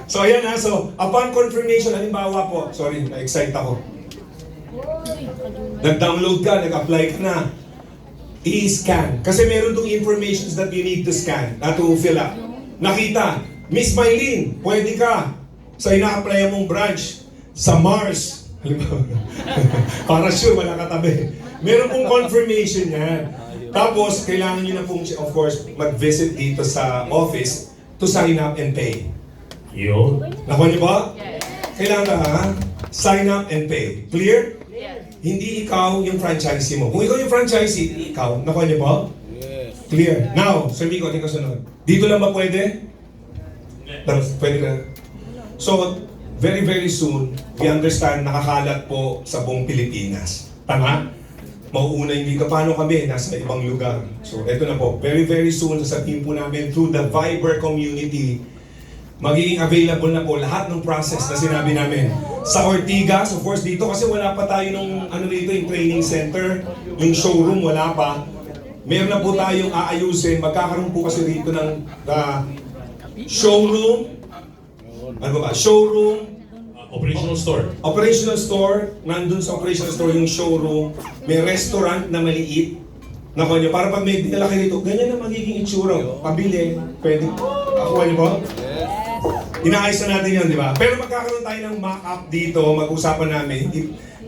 So, ayan ha. So, upon confirmation, halimbawa po, sorry, na-excite ako. Nag-download ka, nag-apply ka na. I-scan. Kasi meron itong informations that you need to scan, to fill up. Nakita, Miss Mylene, pwede ka sa ina-apply mong branch sa Mars. Halimbawa, para sure, wala katabi. Meron pong confirmation yan. Tapos, kailangan nyo na pong, of course, mag-visit dito sa office to sign up and pay. Yun. Nakuha niyo ba? Kailangan ka, ha? Sign up and pay. Clear? Hindi ikaw yung franchisee mo. Kung ikaw yung franchisee, ikaw. Nakuha niyo ba? Clear. Now, Sir Miko, tingnan sunod. Dito lang ba pwede? Pwede ka. So, very very soon, we understand nakakalat po sa buong Pilipinas. Tama? Mauuna yung dito. Paano kami? Nasa ibang lugar. So, eto na po. Very very soon, sasabihin po namin through the Viber community, magiging available na po lahat ng process na sinabi namin. Sa Ortigas, of course, dito kasi wala pa tayo nung ano dito, yung training center, yung showroom, wala pa. Meron na po tayong aayusin. Magkakaroon po kasi dito ng showroom. Ano ba? Showroom, Operational store. operational store. Nandun sa operational store yung showroom. May restaurant na maliit. Nakuha niyo, para pag may dinala kayo dito, ganyan na magiging itsura. Pabili, pwede. Nakuha niyo po? Inaayos na natin yun, di ba? Pero magkakaroon tayo ng mock-up dito, mag-usapan namin.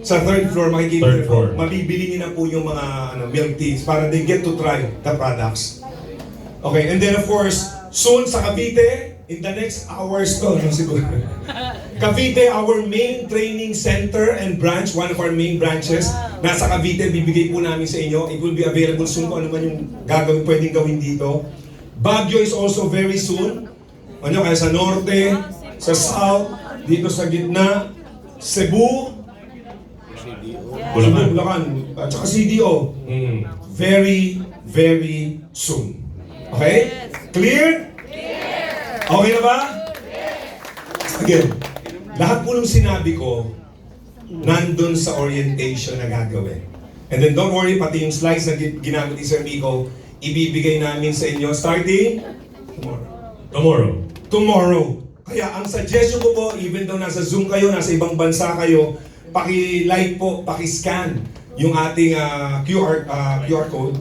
Sa third floor, makikita Third niyo floor. po, mabibili niyo na po yung mga milk teas para they get to try the products. Okay, and then of course, soon sa Cavite, in the next hours to, no, siguro. Cavite, our main training center and branch, one of our main branches, nasa Cavite, bibigay po namin sa inyo. It will be available soon kung ano man yung pwedeng gawin dito. Baguio is also very soon. Ano, kaya sa norte, sa south, dito sa gitna, Cebu, Bulacan. Bulacan, at saka CDO. Mm. Very, very soon. Okay? Clear? Okay na ba? Again, lahat po nung sinabi ko, nandun sa orientation na gagawin. And then don't worry, pati yung slides na ginamit ni Sir Miko, ibibigay namin sa inyo starting Tomorrow. tomorrow. Kaya ang suggestion ko po, even though nasa Zoom kayo, nasa ibang bansa kayo, paki-like po, paki-scan yung ating QR code,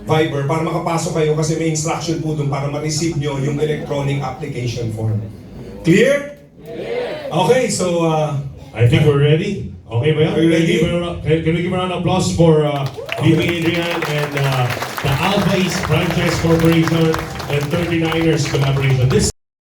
Viber, para makapasok kayo kasi may instruction po doon para ma-receive nyo yung electronic application form. Clear? Okay, so I think we're ready. Okay ba yan? Are you ready? Can we give a round of applause for VP Adrian and the Alpha East Franchise Corporation and 39ers collaboration? This